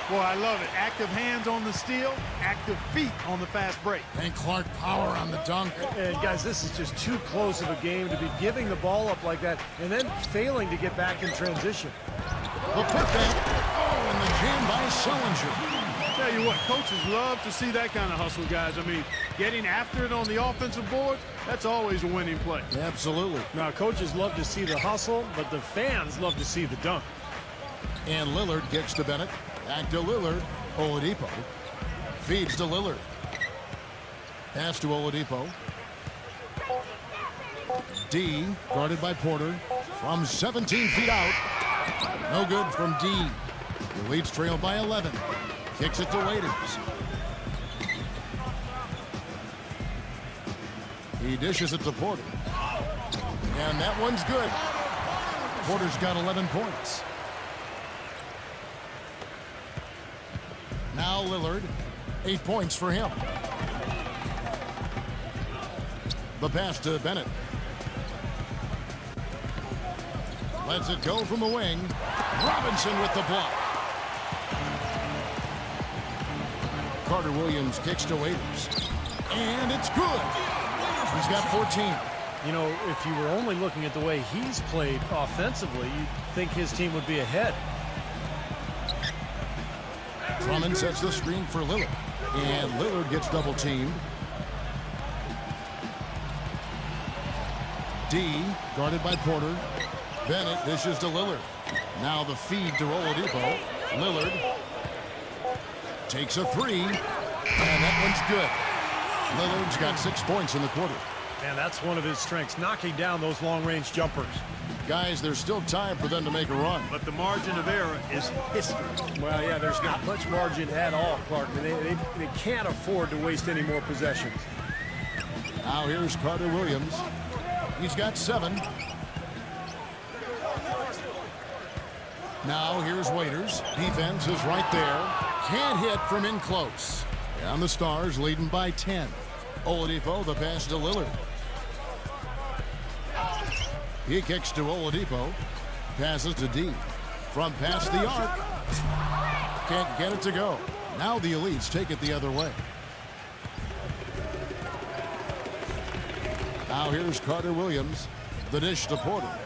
Boy, I love it. Active hands on the steal, active feet on the fast break. And Clark power on the dunk. And guys, this is just too close of a game to be giving the ball up like that and then failing to get back in transition. The putback. Oh, and the jam by Sullinger. Tell you what, coaches love to see that kind of hustle, guys. I mean, getting after it on the offensive boards, that's always a winning play. Absolutely. Now, coaches love to see the hustle, but the fans love to see the dunk. And Lillard gets to Bennett. Back to Lillard. Oladipo feeds to Lillard. Pass to Oladipo. D, guarded by Porter. From 17 feet out. No good from D. The Leafs trail by 11. Kicks it to Waiters. He dishes it to Porter. And that one's good. Porter's got 11 points. Now Lillard, 8 points for him. The pass to Bennett. Lets it go from the wing. Robinson with the block. Carter Williams kicks to Waiters. And it's good. He's got 14. You know, if you were only looking at the way he's played offensively, you'd think his team would be ahead. Drummond sets the screen for Lillard. And Lillard gets double teamed. D, guarded by Porter. Bennett dishes to Lillard. Now the feed to Oladipo. Lillard takes a three. And that one's good. Lillard's got 6 points in the quarter. And that's one of his strengths, knocking down those long-range jumpers. Guys, there's still time for them to make a run. But the margin of error is history. Well, yeah, there's not much margin at all, Clark. They can't afford to waste any more possessions. Now here's Carter Williams. He's got 7. Now here's Waiters. Defense is right there. Can't hit from in close. And the Stars leading by 10. Oladipo, the pass to Lillard. He kicks to Oladipo. Passes to D. From past the arc. Can't get it to go. Now the Elites take it the other way. Now here's Carter Williams. The dish to Porter.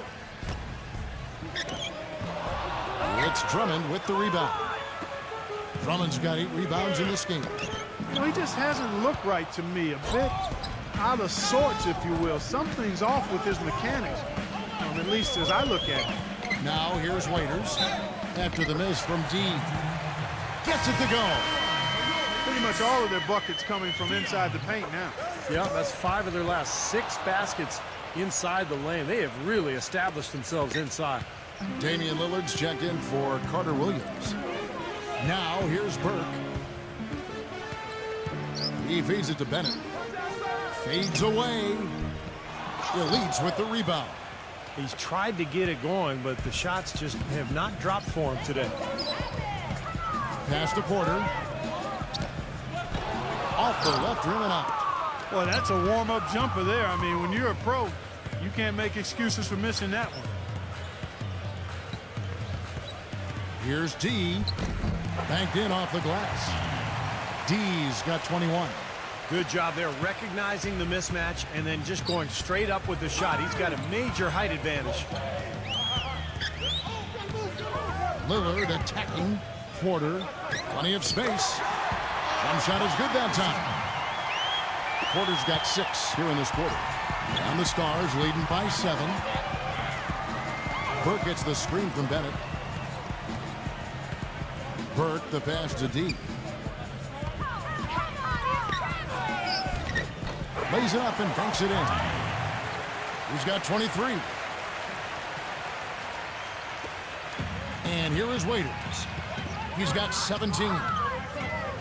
It's Drummond with the rebound. Drummond's got 8 rebounds in this game. You know, he just hasn't looked right to me. A bit out of sorts, if you will. Something's off with his mechanics, at least as I look at it. Now here's Waiters. After the miss from D. Gets it to go. Pretty much all of their buckets coming from inside the paint now. Yeah, that's 5 of their last 6 baskets inside the lane. They have really established themselves inside. Damian Lillard's checked in for Carter Williams. Now here's Burke. He feeds it to Bennett. Fades away. Elites with the rebound. He's tried to get it going, but the shots just have not dropped for him today. Pass to Porter. Off the left rim and out. Well, that's a warm-up jumper there. I mean, when you're a pro, you can't make excuses for missing that one. Here's D. Banked in off the glass. D's got 21. Good job there recognizing the mismatch and then just going straight up with the shot. He's got a major height advantage. Lillard attacking. Porter, plenty of space. Jump shot is good that time. Porter's got 6 here in this quarter. And the Stars leading by 7. Burke gets the screen from Bennett. Burke, the pass to D. Lays it up and banks it in. He's got 23. And here is Waiters. He's got 17.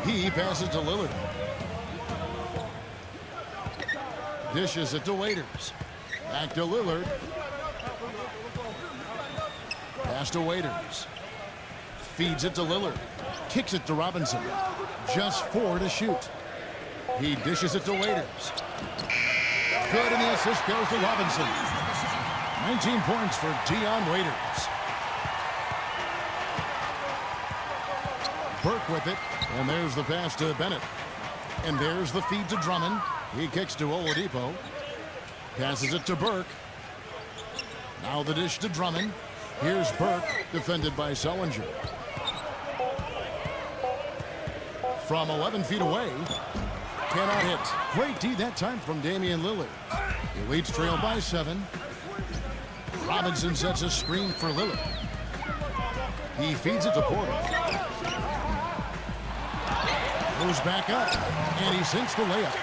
He passes to Lillard. Dishes it to Waiters. Back to Lillard. Pass to Waiters. Feeds it to Lillard. Kicks it to Robinson. Just 4 to shoot. He dishes it to Waiters. Good, and the assist goes to Robinson. 19 points for Dion Waiters. Burke with it, and there's the pass to Bennett. And there's the feed to Drummond. He kicks to Oladipo. Passes it to Burke. Now the dish to Drummond. Here's Burke, defended by Sullinger. From 11 feet away. Cannot hit. Great D that time from Damian Lillard. The Elites trail by 7. Robinson sets a screen for Lillard. He feeds it to Porter. Goes back up, and he sinks the layup.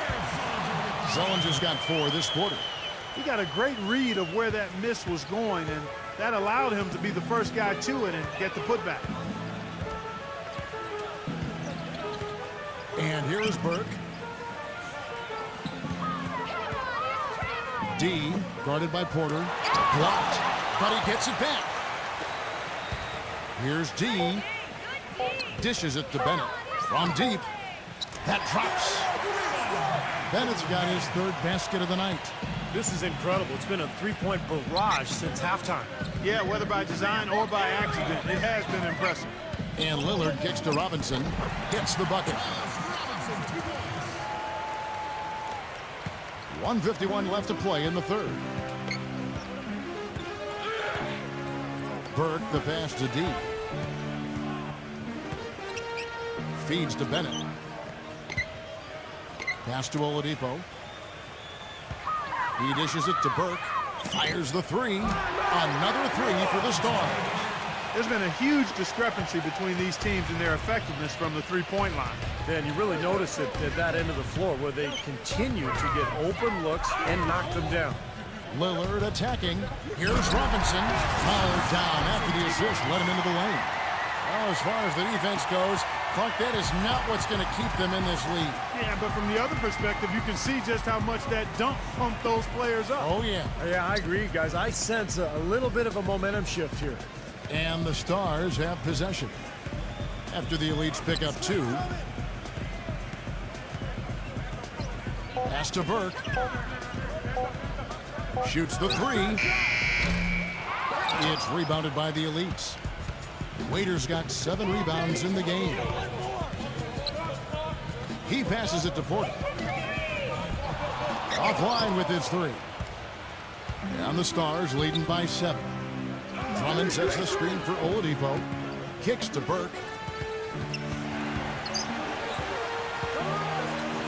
Sullinger's got 4 this quarter. He got a great read of where that miss was going, and that allowed him to be the first guy to it and get the putback. And here is Burke. D, guarded by Porter. Blocked, but he gets it back. Here's D. Dishes it to Bennett. From deep. That drops. Bennett's got his 3rd basket of the night. This is incredible. It's been a 3-point barrage since halftime. Yeah, whether by design or by accident, it has been impressive. And Lillard kicks to Robinson. Gets the bucket. 1:51 left to play in the 3rd. Burke, the pass to D. Feeds to Bennett. Pass to Oladipo. He dishes it to Burke. Fires the 3. Another 3 for the Stars. There's been a huge discrepancy between these teams in their effectiveness from the three-point line. And you really notice it at that end of the floor where they continue to get open looks and knock them down. Lillard attacking. Here's Robinson. Fouled down after the assist. Let him into the lane. Well, as far as the defense goes, Clark, that is not what's going to keep them in this league. Yeah, but from the other perspective, you can see just how much that dunk pumped those players up. Oh, yeah. Yeah, I agree, guys. I sense a little bit of a momentum shift here. And the Stars have possession. After the Elites pick up 2. Pass to Burke. Shoots the 3. It's rebounded by the Elites. Waiters got 7 rebounds in the game. He passes it to Porter. Offline with his 3. And the Stars leading by 7. Drummond sets the screen for Oladipo. Kicks to Burke.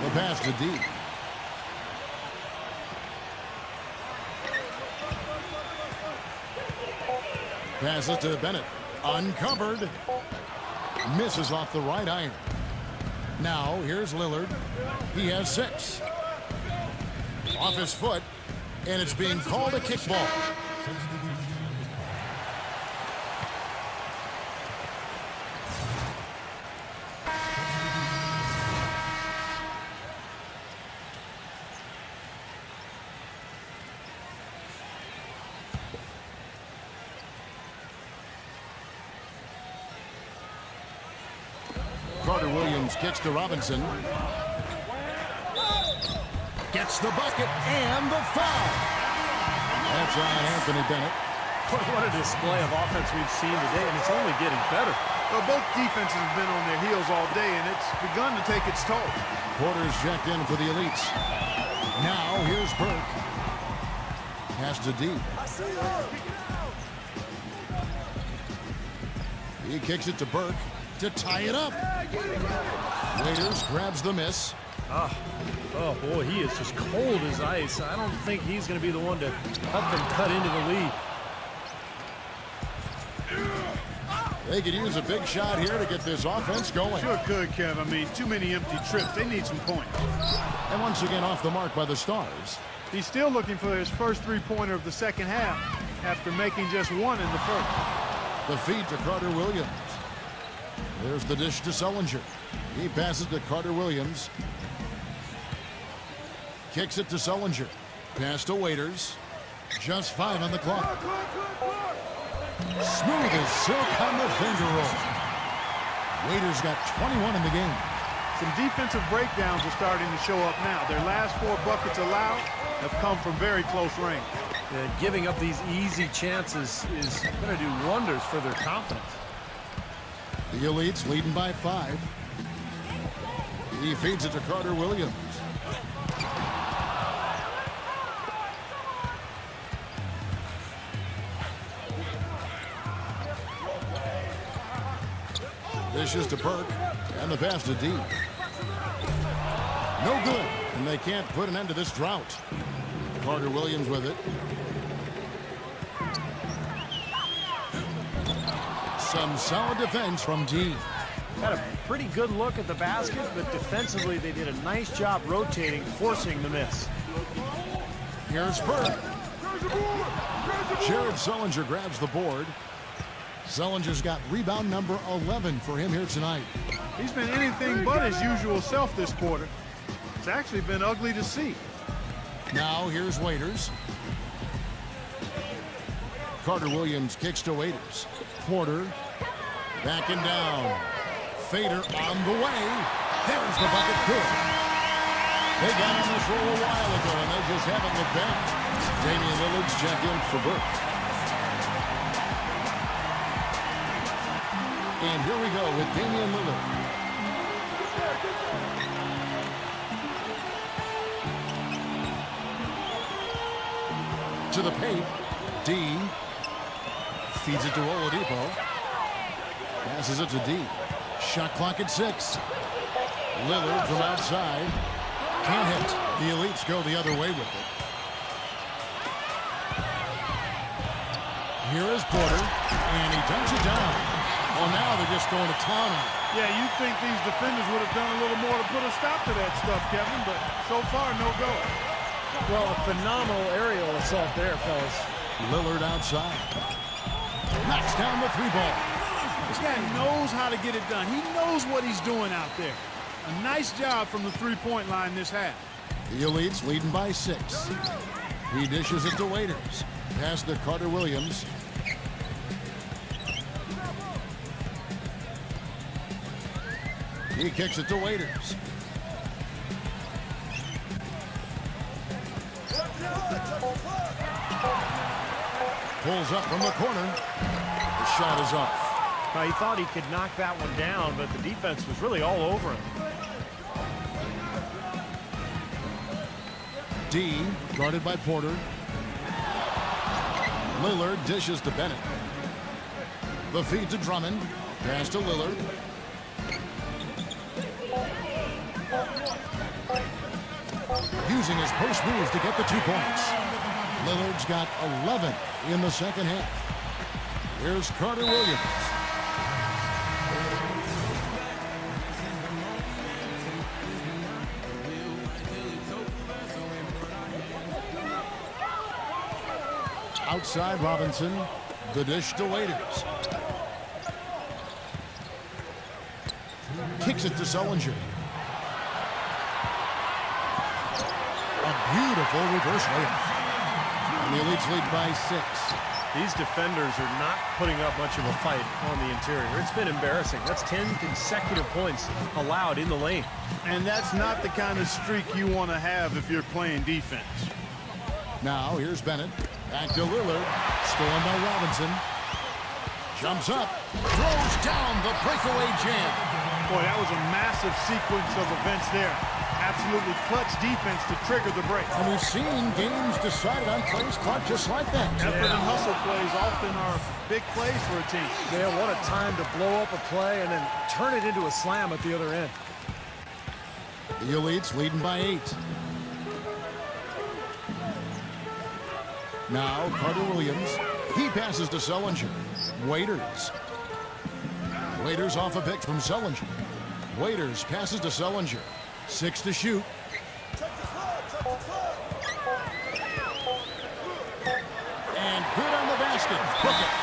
The pass to D. Passes to Bennett. Uncovered. Misses off the right iron. Now, here's Lillard. He has 6. Off his foot, and it's being called a kickball. Carter Williams kicks to Robinson. Gets the bucket and the foul. That's on Anthony Bennett. What a display of offense we've seen today, and it's only getting better. Well, both defenses have been on their heels all day, and it's begun to take its toll. Porter's checked in for the elites. Now here's Burke. Pass to D. He kicks it to Burke to tie it up. Waiters grabs the miss. Oh, boy, he is just cold as ice. I don't think he's going to be the one to help them cut into the lead. They could use a big shot here to get this offense going. Sure could, Kev. I mean, too many empty trips. They need some points. And once again off the mark by the Stars. He's still looking for his first three-pointer of the second half after making just one in the first. The feed to Carter Williams. There's the dish to Sullinger. He passes to Carter Williams. Kicks it to Sullinger. Pass to Waiters. Just 5 on the clock. Smooth as silk on the finger roll. Waiters got 21 in the game. Some defensive breakdowns are starting to show up now. Their last 4 buckets allowed have come from very close range. Giving up these easy chances is going to do wonders for their confidence. The elites leading by 5. He feeds it to Carter Williams. Dishes to Burke, and the pass to D. No good, and they can't put an end to this drought. Carter Williams with it. Some solid defense from D. Had a pretty good look at the basket, but defensively they did a nice job rotating, forcing the miss. Here's Burke. Jared Sullinger grabs the board. Sullinger's got rebound number 11 for him here tonight. He's been anything but his usual self this quarter. It's actually been ugly to see. Now here's Waiters. Carter Williams kicks to Waiters. Porter backing down. Fader on the way. There's the bucket. Good. They got on this roll a while ago, and they just haven't looked back. Damian Lillard's checked in for Burke. And here we go with Damian Lillard. To the paint. D. Feeds it to Oladipo. Passes it to D. Shot clock at 6. Lillard from outside. Can't hit. The elites go the other way with it. Here is Porter. And he dunks it down. Well, now they're just going to town on it. Yeah, you'd think these defenders would have done a little more to put a stop to that stuff, Kevin, but so far, no go. Well, a phenomenal aerial assault there, fellas. Lillard outside. Knocks down the 3-ball. This guy knows how to get it done. He knows what he's doing out there. A nice job from the three-point line this half. The elites leading by 6. He dishes it to Waiters. Pass to Carter Williams. He kicks it to Waiters. Pulls up from the corner. The shot is off. Now, he thought he could knock that one down, but the defense was really all over him. D, guarded by Porter. Lillard dishes to Bennett. The feed to Drummond. Pass to Lillard. Using his post move to get the 2 points. Lillard's got 11 in the second half. Here's Carter Williams. Outside Robinson. The dish to Waiters. Kicks it to Sullinger. A beautiful reverse layup. And the elites lead by 6. These defenders are not putting up much of a fight on the interior. It's been embarrassing. That's 10 consecutive points allowed in the lane. And that's not the kind of streak you want to have if you're playing defense. Now here's Bennett. Back to Lillard. Stolen by Robinson. Jumps up, throws down the breakaway jam. Boy, that was a massive sequence of events there. Absolutely clutch defense to trigger the break. And we've seen games decided on plays, Clark, just like that. Effort and hustle plays often are big plays for a team. Yeah, what a time to blow up a play and then turn it into a slam at the other end. The Elites leading by 8. Now Carter Williams. He passes to Sullinger. Waiters. Waiters off a pick from Sullinger. Waiters passes to Sullinger. 6 to shoot. And good on the basket. Hook it.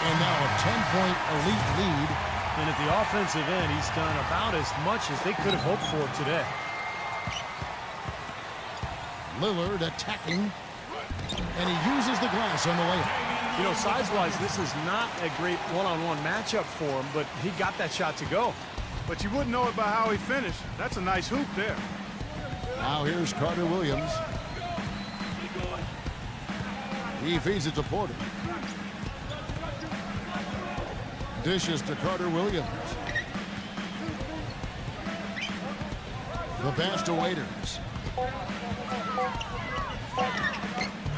And now a 10-point Elite lead. And at the offensive end, he's done about as much as they could have hoped for today. Lillard attacking. And he uses the glass on the layup. You know, size-wise, this is not a great one-on-one matchup for him, but he got that shot to go. But you wouldn't know it by how he finished. That's a nice hoop there. Now here's Carter Williams. He feeds it to Porter. Dishes to Carter Williams. The pass to Waiters.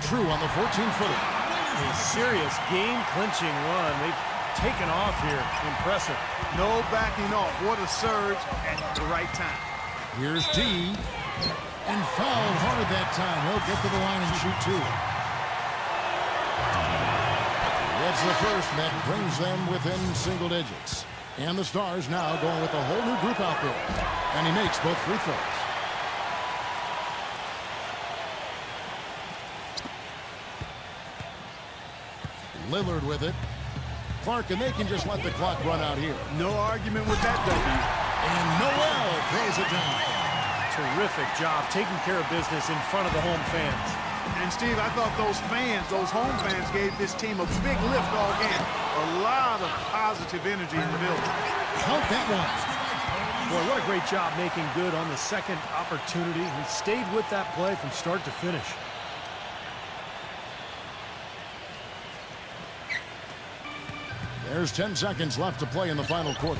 True on the 14-footer. A serious game-clinching run. They've taken off here. Impressive. No backing off. What a surge at the right time. Here's D. And fouled hard that time. He'll get to the line and shoot 2. That's the first that brings them within single digits. And the Stars now going with a whole new group out there. And he makes both free throws. Lillard with it. Clark, and they can just let the clock run out here. No argument with that, W. And Noel throws it down. Terrific job taking care of business in front of the home fans. And, Steve, I thought those fans, those home fans, gave this team a big lift all game. A lot of positive energy in the building. Count that one. Boy, what a great job making good on the second opportunity. He stayed with that play from start to finish. There's 10 seconds left to play in the final quarter.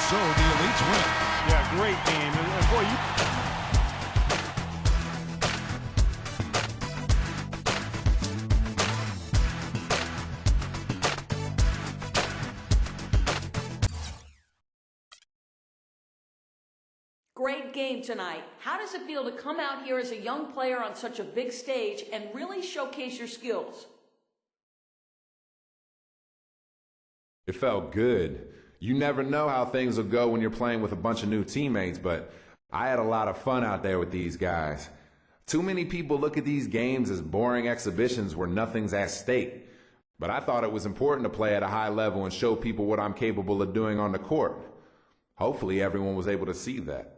So the Elites win. Yeah, great game. And boy, Great game tonight. How does it feel to come out here as a young player on such a big stage and really showcase your skills? It felt good. You never know how things will go when you're playing with a bunch of new teammates, but I had a lot of fun out there with these guys. Too many people look at these games as boring exhibitions where nothing's at stake. But I thought it was important to play at a high level and show people what I'm capable of doing on the court. Hopefully everyone was able to see that.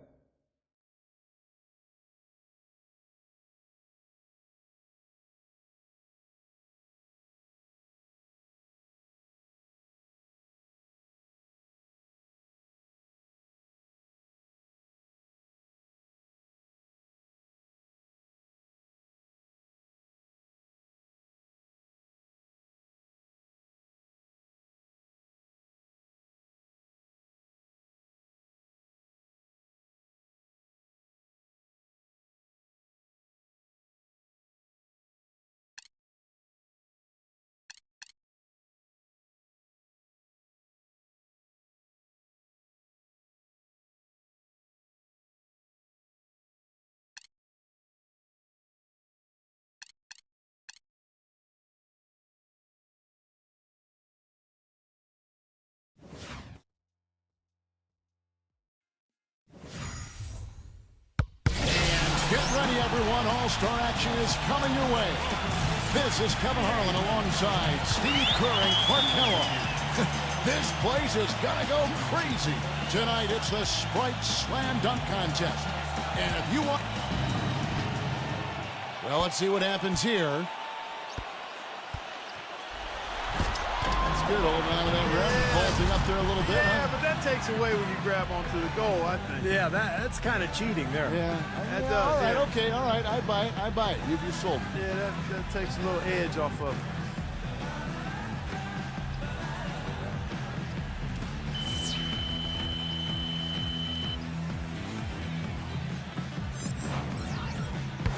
Get ready, everyone. All-Star action is coming your way. This is Kevin Harlan alongside Steve Kerr and Clark Kellogg. This place is going to go crazy. Tonight, it's the Sprite Slam Dunk Contest. And if you want... Well, let's see what happens here. That's good. Holding on to that rim. Vaulting up there a little bit. Yeah, Huh? but that takes away when you grab onto the goal, I think. Yeah, that's kind of cheating there. Yeah. That Yeah, does, all right, yeah. okay, all right. I buy it. I buy it. You sold me. Yeah, that takes a little edge off of it.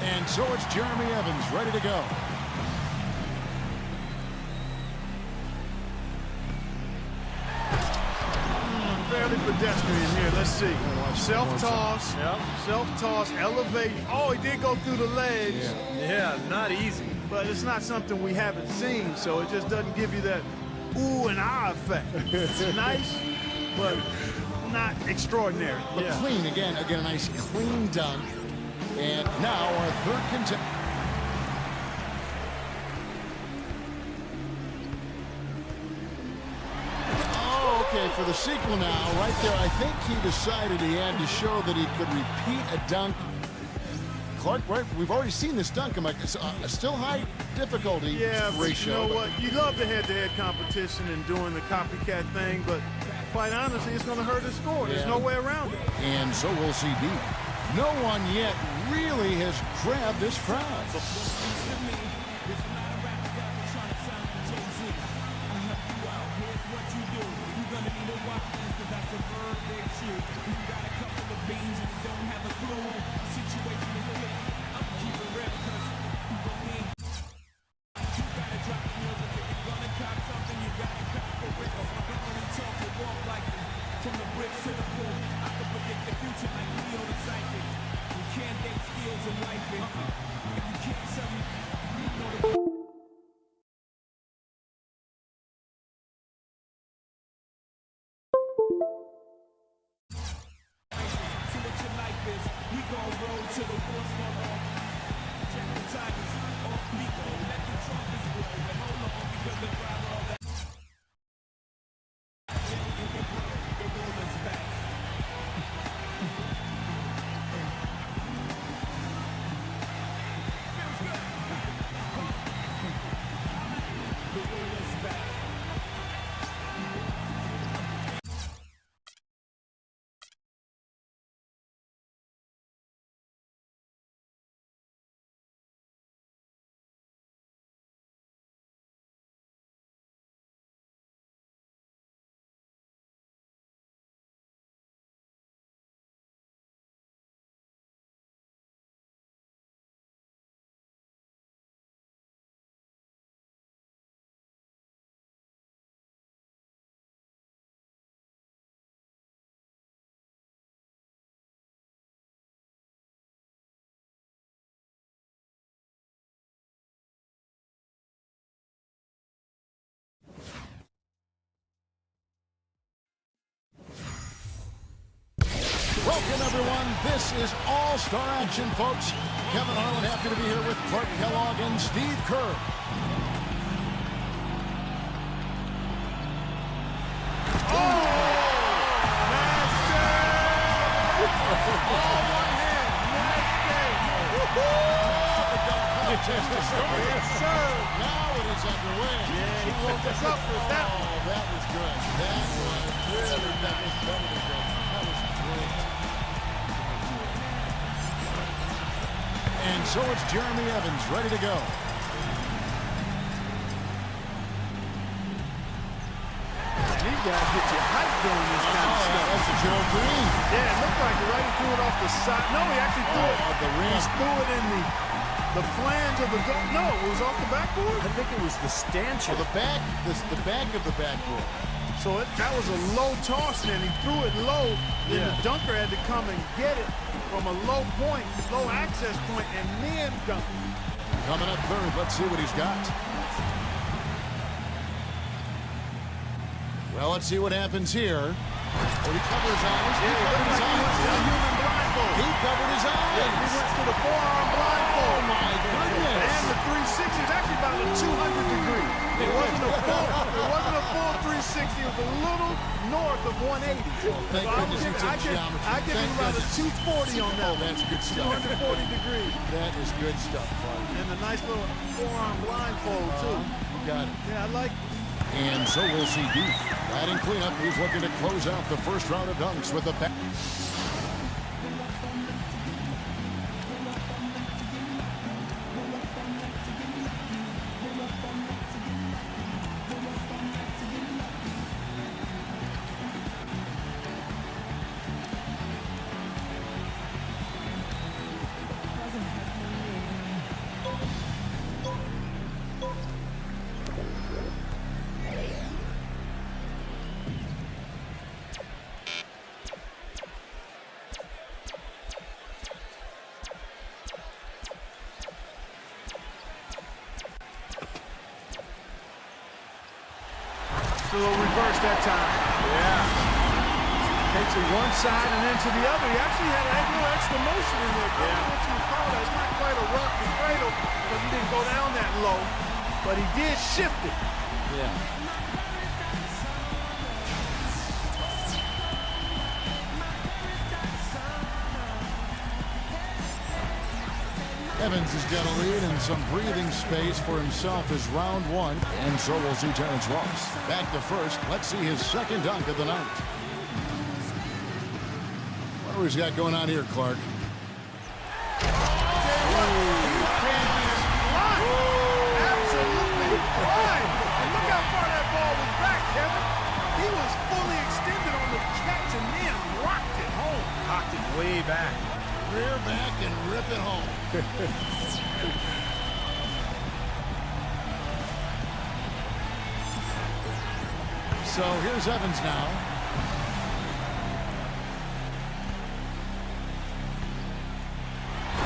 And so it's Jeremy Evans ready to go. Fairly pedestrian here. Let's see. Self-toss. Yep. Self-toss. Elevate. Oh, he did go through the legs. Yeah, not easy. But it's not something we haven't seen, so it just doesn't give you that ooh and ah effect. It's nice, but not extraordinary. But clean, again, a nice clean dunk. And now our third contender. Oh, okay, for the sequel now, right there, I think he decided he had to show that he could repeat a dunk. Clark, right, we've already seen this dunk. I'm like, it's still high difficulty Yeah, but ratio. you know what? You love the head-to-head competition and doing the copycat thing, but quite honestly, it's going to hurt his score. There's no way around it. And so we'll see D. No one yet really has grabbed this crowd. Welcome, everyone. This is All-Star Action, folks. Kevin Harlan, happy to be here with Clark Kellogg and Steve Kerr. Yes, sir. Now it is underway. Yeah, he woke us up with that one. Oh, that was good. That was really, that was better than good. That was great. And so it's Jeremy Evans ready to go. These guys get you hyped doing this kind of stuff. That's a Joe Green. Yeah, it looked like right he threw it off the side. No, he actually threw it. At the rim. He threw it in the flange of the goal. No, it was off the backboard. I think it was the stanchion. The back of the backboard. So that was a low toss, and he threw it low. Then the dunker had to come and get it from a low point, low access point, and then dunk. Coming up third, let's see what he's got. Well, let's see what happens here. Oh, he covered his eyes. Yeah, he looked like he went to the human blindfold. He covered his eyes. Yeah, he went to the forearm blindfold. Oh, my goodness. And the 360 is actually about a 200 degree. It wasn't a full 360. It was a little north of 180. Thank goodness it's in geometry. I give him about a 240 on that. Oh, that's good stuff. 240 degrees. That is good stuff, Clark. And a nice little forearm blindfold, too. You got it. Yeah, I like And so we'll see Deuce. Batting cleanup, he's looking to close out the first round of dunks with a bat. A little reverse that time. Yeah. Takes it one side and then to the other. He actually had a little extra motion in there. Yeah. What you would call that. It's not quite a rock and cradle because he didn't go down that low, but he did shift it. Yeah. Evans has got a lead and some breathing space for himself as round one. And so we'll see Terrence Ross back to first. Let's see his second dunk of the night. What do we got going on here, Clark? Absolutely flying. And look how far that ball was back, Kevin. He was fully extended on the catch and then rocked it home. Cocked it way back. Rear back and rip it home. So here's Evans now.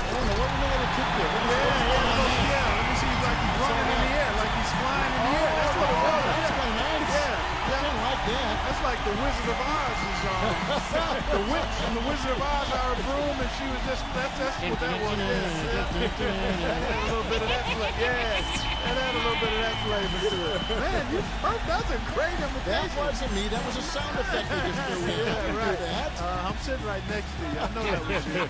Oh, no, what a little kick there. Yeah, let me see. Like he's running in the air, like he's flying in the air. That's what it was. That's kind of nice. Yeah, I didn't like that. That's like the Wizard of Oz is the witch and the Wizard of Oz are a broom, and she was just that's what that one is. A little bit of that flavor. Yeah, and add a little bit of that flavor to it. Man, that's a great imitation. That wasn't me. That was a sound effect you just threw in. Yeah, right. That. I'm sitting right next to you. I know that was you.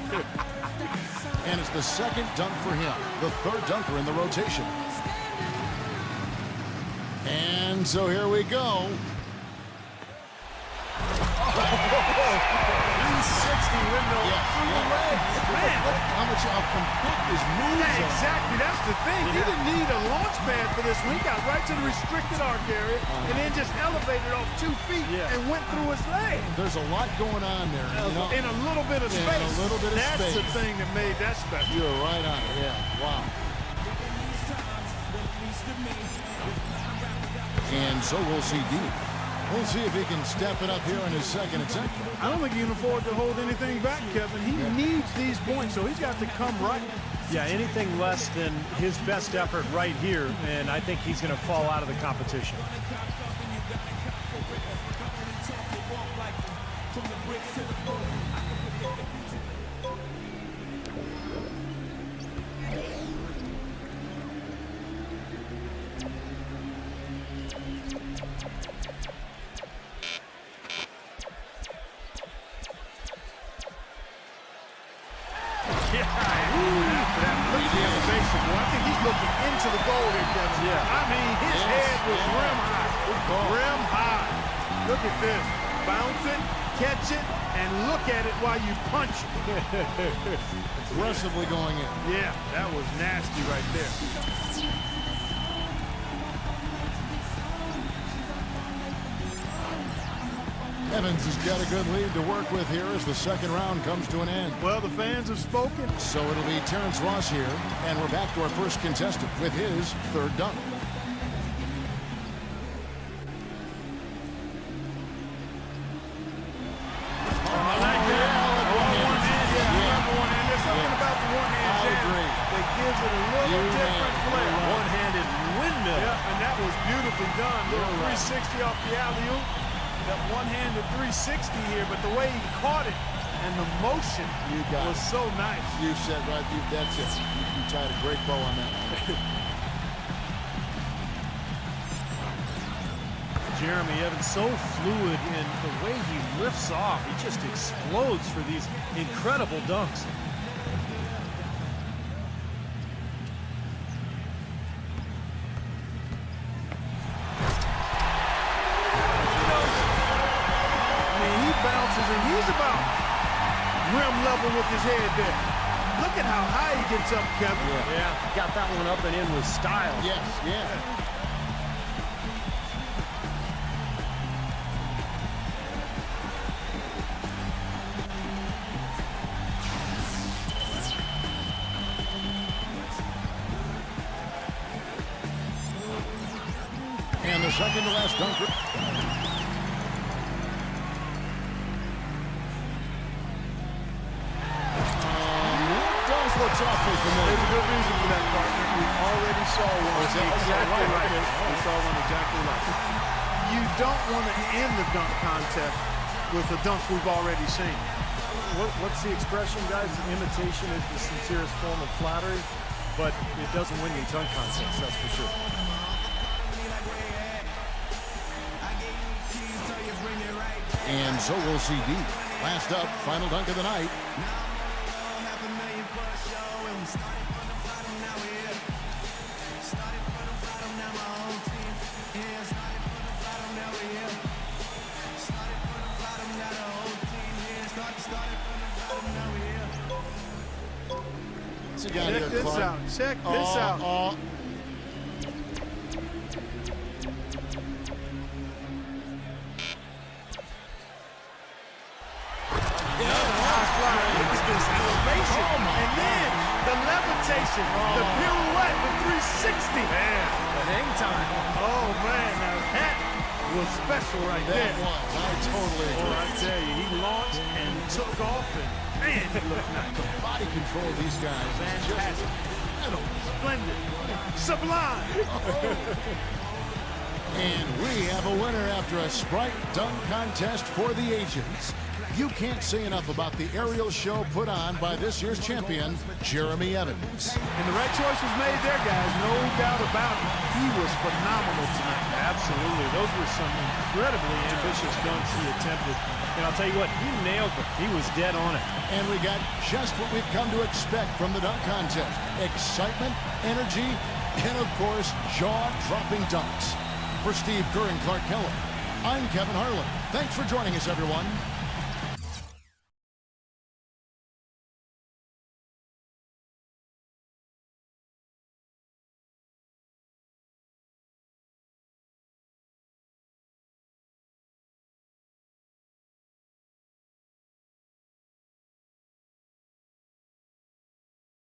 And it's the second dunk for him, the third dunker in the rotation. And so here we go. 360 windmill through the legs. Man, Look how much how complete his moves yeah, are. exactly. That's the thing. He didn't need a launch pad for this one. He got right to the restricted arc area and then just elevated off 2 feet and went through his leg. There's a lot going on there. You know? In a little bit of In space. a little bit of That's space. the thing that made that special. You're right on it. Yeah. Wow. And so we'll see Dean. We'll see if he can step it up here in his second attempt. I don't think he can afford to hold anything back, Kevin. He needs these points, so he's got to come right. Yeah, anything less than his best effort right here, and I think he's going to fall out of the competition. I think he's looking into the goal here, Kevin. Yeah. I mean, his head was rim high. Rim high. Look at this. Bounce it, catch it, and look at it while you punch it. Aggressively going in. Yeah, that was nasty right there. Evans has got a good lead to work with here as the second round comes to an end. Well, the fans have spoken. So it'll be Terrence Ross here, and we're back to our first contestant with his third dunk. Done. Little 360 off the alley-oop. That one-handed 360 here, but the way he caught it and the motion was so nice. You said right, that's it. You tied a great bow on that. Jeremy Evans so fluid in the way he lifts off. He just explodes for these incredible dunks. cover with his head there. Look at how high he gets up, Kevin. Yeah, got that one up and in with style. Yes, yeah. And the second to last dunker. Looks awfully familiar. There's a good reason for that, partner. We already saw one. Exactly right. We saw one exactly like it. You don't want to end the dunk contest with a dunk we've already seen. What's the expression, guys? Imitation is the sincerest form of flattery, but it doesn't win you dunk contests, that's for sure. And so we'll see D. Last up, final dunk of the night. Check this out. Check this out. And then the levitation, the pirouette, the 360. Man, the hang time. Oh, man, now that was special right there. That was. I totally agree. Oh, I tell you, he launched and took off, and man, he looked nice. The body control of these guys. Fantastic. Splendid. Sublime. And we have a winner after a Sprite dunk contest for the ages. You can't say enough about the aerial show put on by this year's champion, Jeremy Evans. And the right choice was made there, guys. No doubt about it. He was phenomenal tonight. Absolutely. Those were some incredibly ambitious dunks he attempted. And I'll tell you what, he nailed them. He was dead on it. And we got just what we've come to expect from the dunk contest. Excitement, energy, and of course, jaw-dropping dunks. For Steve Kerr and Clark Keller, I'm Kevin Harlan. Thanks for joining us, everyone.